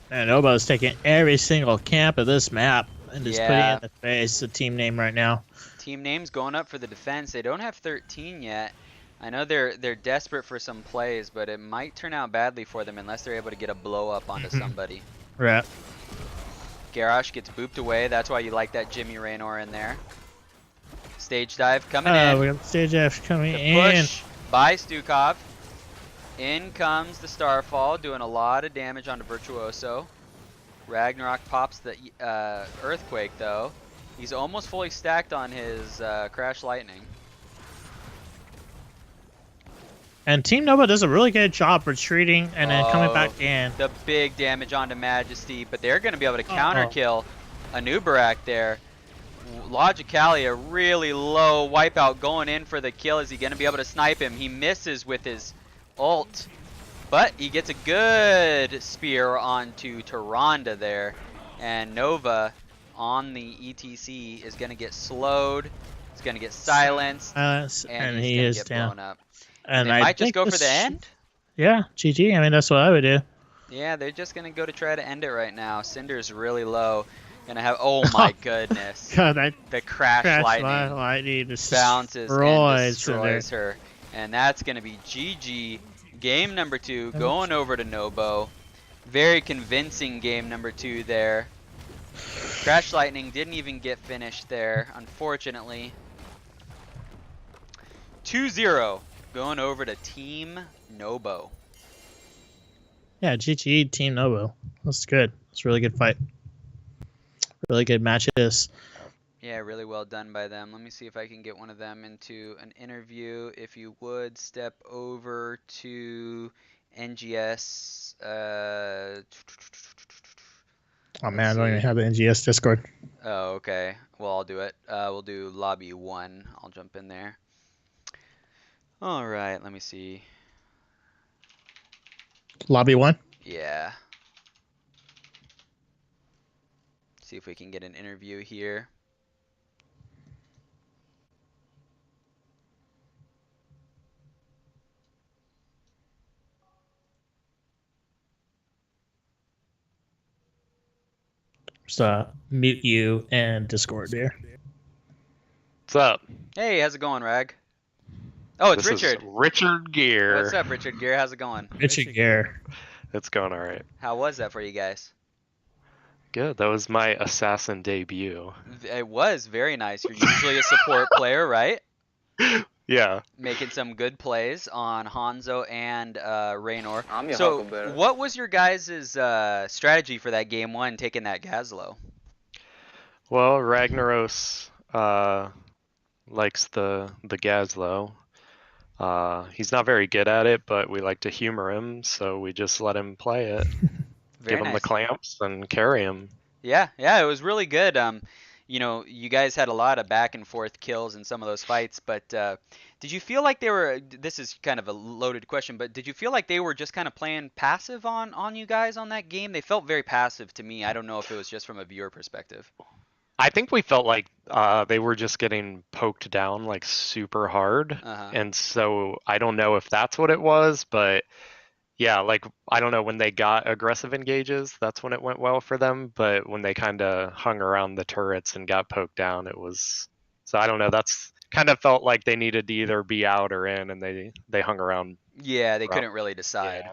And n0b0 is taking every single camp of this map and just putting it in the face of Team Name right now. Team Name's going up for the defense. They don't have 13 yet. I know they're desperate for some plays, but it might turn out badly for them unless they're able to get a blow up onto somebody. Right. Garrosh gets booped away. That's why you like that Jimmy Raynor in there. Stage dive coming in. We got stage dive coming in. Push by Stukov. In comes the Starfall, doing a lot of damage onto Virtuoso. Ragnarok pops the Earthquake though. He's almost fully stacked on his Crash Lightning. And Team n0b0 does a really good job retreating and then coming back in. The big damage onto Majesty, but they're going to be able to counter kill Anubarak there. Logicalia really low. Wipeout going in for the kill. Is he going to be able to snipe him? He misses with his ult, but he gets a good spear onto Tyrande there. And Nova on the ETC is going to get slowed. He's going to get silenced. And he is is blown up. And they might just go for the end? Yeah, GG. I mean, that's what I would do. Yeah, they're just going to go to try to end it right now. Cinder's really low. Gonna have, oh my goodness. God, that The crash lightning lightning bounces and destroys destroys her. And that's gonna be GG. Game number 2 going over to n0b0. Very convincing game number 2 there. Crash lightning didn't even get finished there, unfortunately. 2-0 going over to Team n0b0. Yeah, GG Team n0b0. That's good. It's a really good fight. Really good matches. Yeah, really well done by them. Let me see if I can get one of them into an interview. If you would step over to NGS. Oh man, I don't even have the NGS Discord. Oh, okay. Well, I'll do it. We'll do lobby 1. I'll jump in there. All right, let me see. Lobby 1? Yeah. See if we can get an interview here. Just mute you and Discord there. What's up? Hey, how's it going, Rag? Oh, it's This Richard. is Richard Gear. What's up, Richard Gear? How's it going? Richard Gear. It's going all right. How was that for you guys? Good. That was my assassin debut. It was very nice. You're usually a support player, right? Yeah. Making some good plays on Hanzo and Raynor. I'm your So, Huckleberry. what was your guys' strategy for that game 1, taking that Gazlo? Well, Ragnaros likes the Gazlo. He's not very good at it, but we like to humor him, so we just let him play it. Very Give him nice. the clamps and carry him. Yeah, it was really good. You know, you guys had a lot of back and forth kills in some of those fights, but did you feel like they were, this is kind of a loaded question, but did you feel like they were just kind of playing passive on you guys on that game? They felt very passive to me. I don't know if it was just from a viewer perspective. I think we felt like they were just getting poked down like super hard. And so I don't know if that's what it was, but yeah, like I don't know, when they got aggressive engages, that's when it went well for them. But when they kind of hung around the turrets and got poked down, it was, so I don't know, that's kind of felt like they needed to either be out or in, and they hung around. Yeah, they couldn't really decide.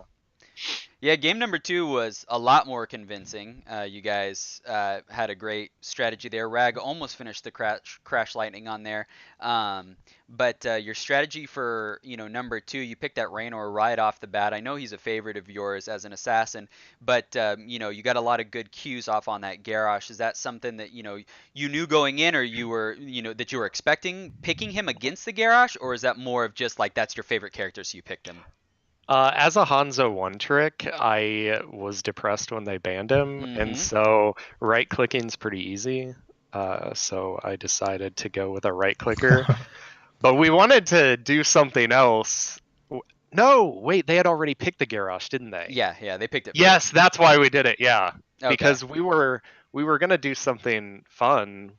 Yeah, game number 2 was a lot more convincing. You guys had a great strategy there. Rag almost finished the crash lightning on there. But your strategy for, you know, number 2, you picked that Raynor right off the bat. I know he's a favorite of yours as an assassin, but you know, you got a lot of good cues off on that Garrosh. Is that something that, you know, you knew going in, or you were, you know, that you were expecting picking him against the Garrosh, or is that more of just like that's your favorite character, so you picked him? As a Hanzo 1 trick, I was depressed when they banned him, and so right-clicking's pretty easy. So I decided to go with a right-clicker. But we wanted to do something else. No, wait, they had already picked the Garrosh, didn't they? Yeah, they picked it. Yes, that's why we did it. Yeah, Okay. because we were gonna do something fun,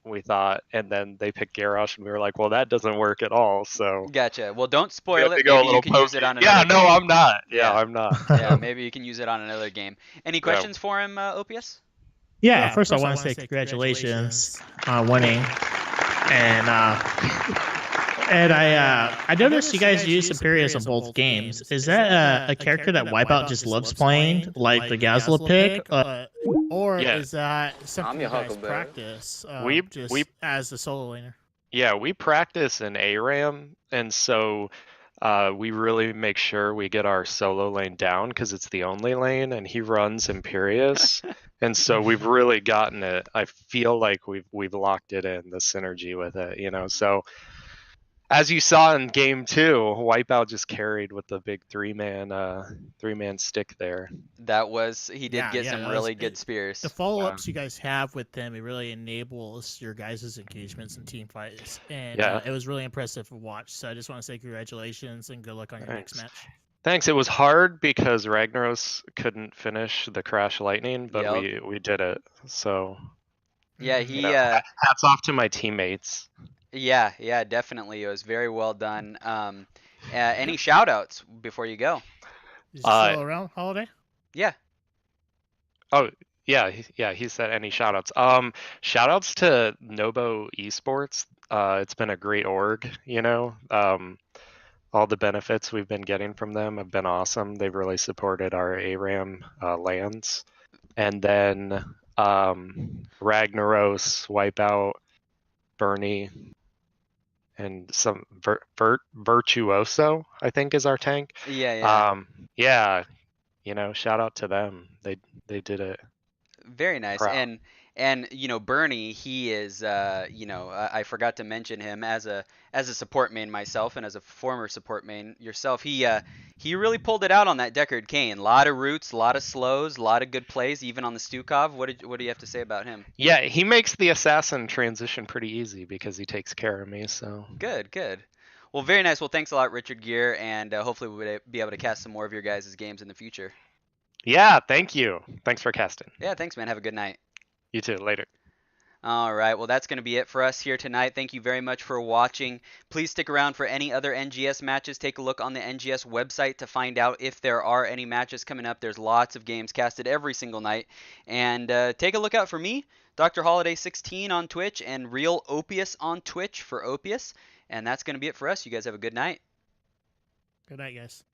we thought, and then they picked Garrosh, and we were like, well, that doesn't work at all. So Gotcha. Well, don't spoil it. go a Maybe you little can use it pokey. on another Yeah, no, game. I'm not. Yeah, I'm not. Yeah, maybe you can use it on another game. Any questions for him, OPS? Yeah, first I want to say congratulations on winning. And I noticed you guys use Imperius in both games. Is that a character that Wipeout just loves playing, like the Gazla pick? Or is that something you guys practice just as a solo laner? Yeah, we practice in ARAM, and so we really make sure we get our solo lane down because it's the only lane, and he runs Imperius, and so we've really gotten it. I feel like we've locked it in, the synergy with it, you know. So as you saw in game 2, Wipeout just carried with the big three-man stick there. That was, he did get some really good spears. The follow-ups you guys have with them, it really enables your guys' engagements and team fights. And it was really impressive to watch. So I just want to say congratulations and good luck on your next match. Thanks. It was hard because Ragnaros couldn't finish the Crash Lightning, but we did it. So yeah, hats off to my teammates. Yeah, definitely. It was very well done. Any shout outs before you go? Is he still around, Holiday? Yeah. Oh, Yeah, he said any shout outs. Shout outs to Nobo Esports. It's been a great org, you know. All the benefits we've been getting from them have been awesome. They've really supported our ARAM lands. And then Ragnaros, Wipeout, Bernie, and some Virtuoso, I think, is our tank. Yeah, yeah. Yeah, you know, shout out to them. They did it Very nice. proud. And Bernie, he is I forgot to mention him as a support main myself and as a former support main yourself. He really pulled it out on that Deckard Kane. A lot of roots, a lot of slows, a lot of good plays even on the Stukov. What do you have to say about him? Yeah, he makes the assassin transition pretty easy because he takes care of me. So Good, good. Well, very nice. Well, thanks a lot, Richard Gere, and hopefully we'll be able to cast some more of your guys' games in the future. yeah, thank you. Thanks for casting. Yeah, thanks, man. Have a good night. You too. Later. All right, well, that's going to be it for us here tonight. Thank you very much for watching. Please stick around for any other NGS matches. Take a look on the NGS website to find out if there are any matches coming up. There's lots of games casted every single night. And take a look out for me, Dr. Holiday 16 on Twitch, and Real Opius on Twitch for Opius. And that's going to be it for us. You guys have a good night. Good night, guys.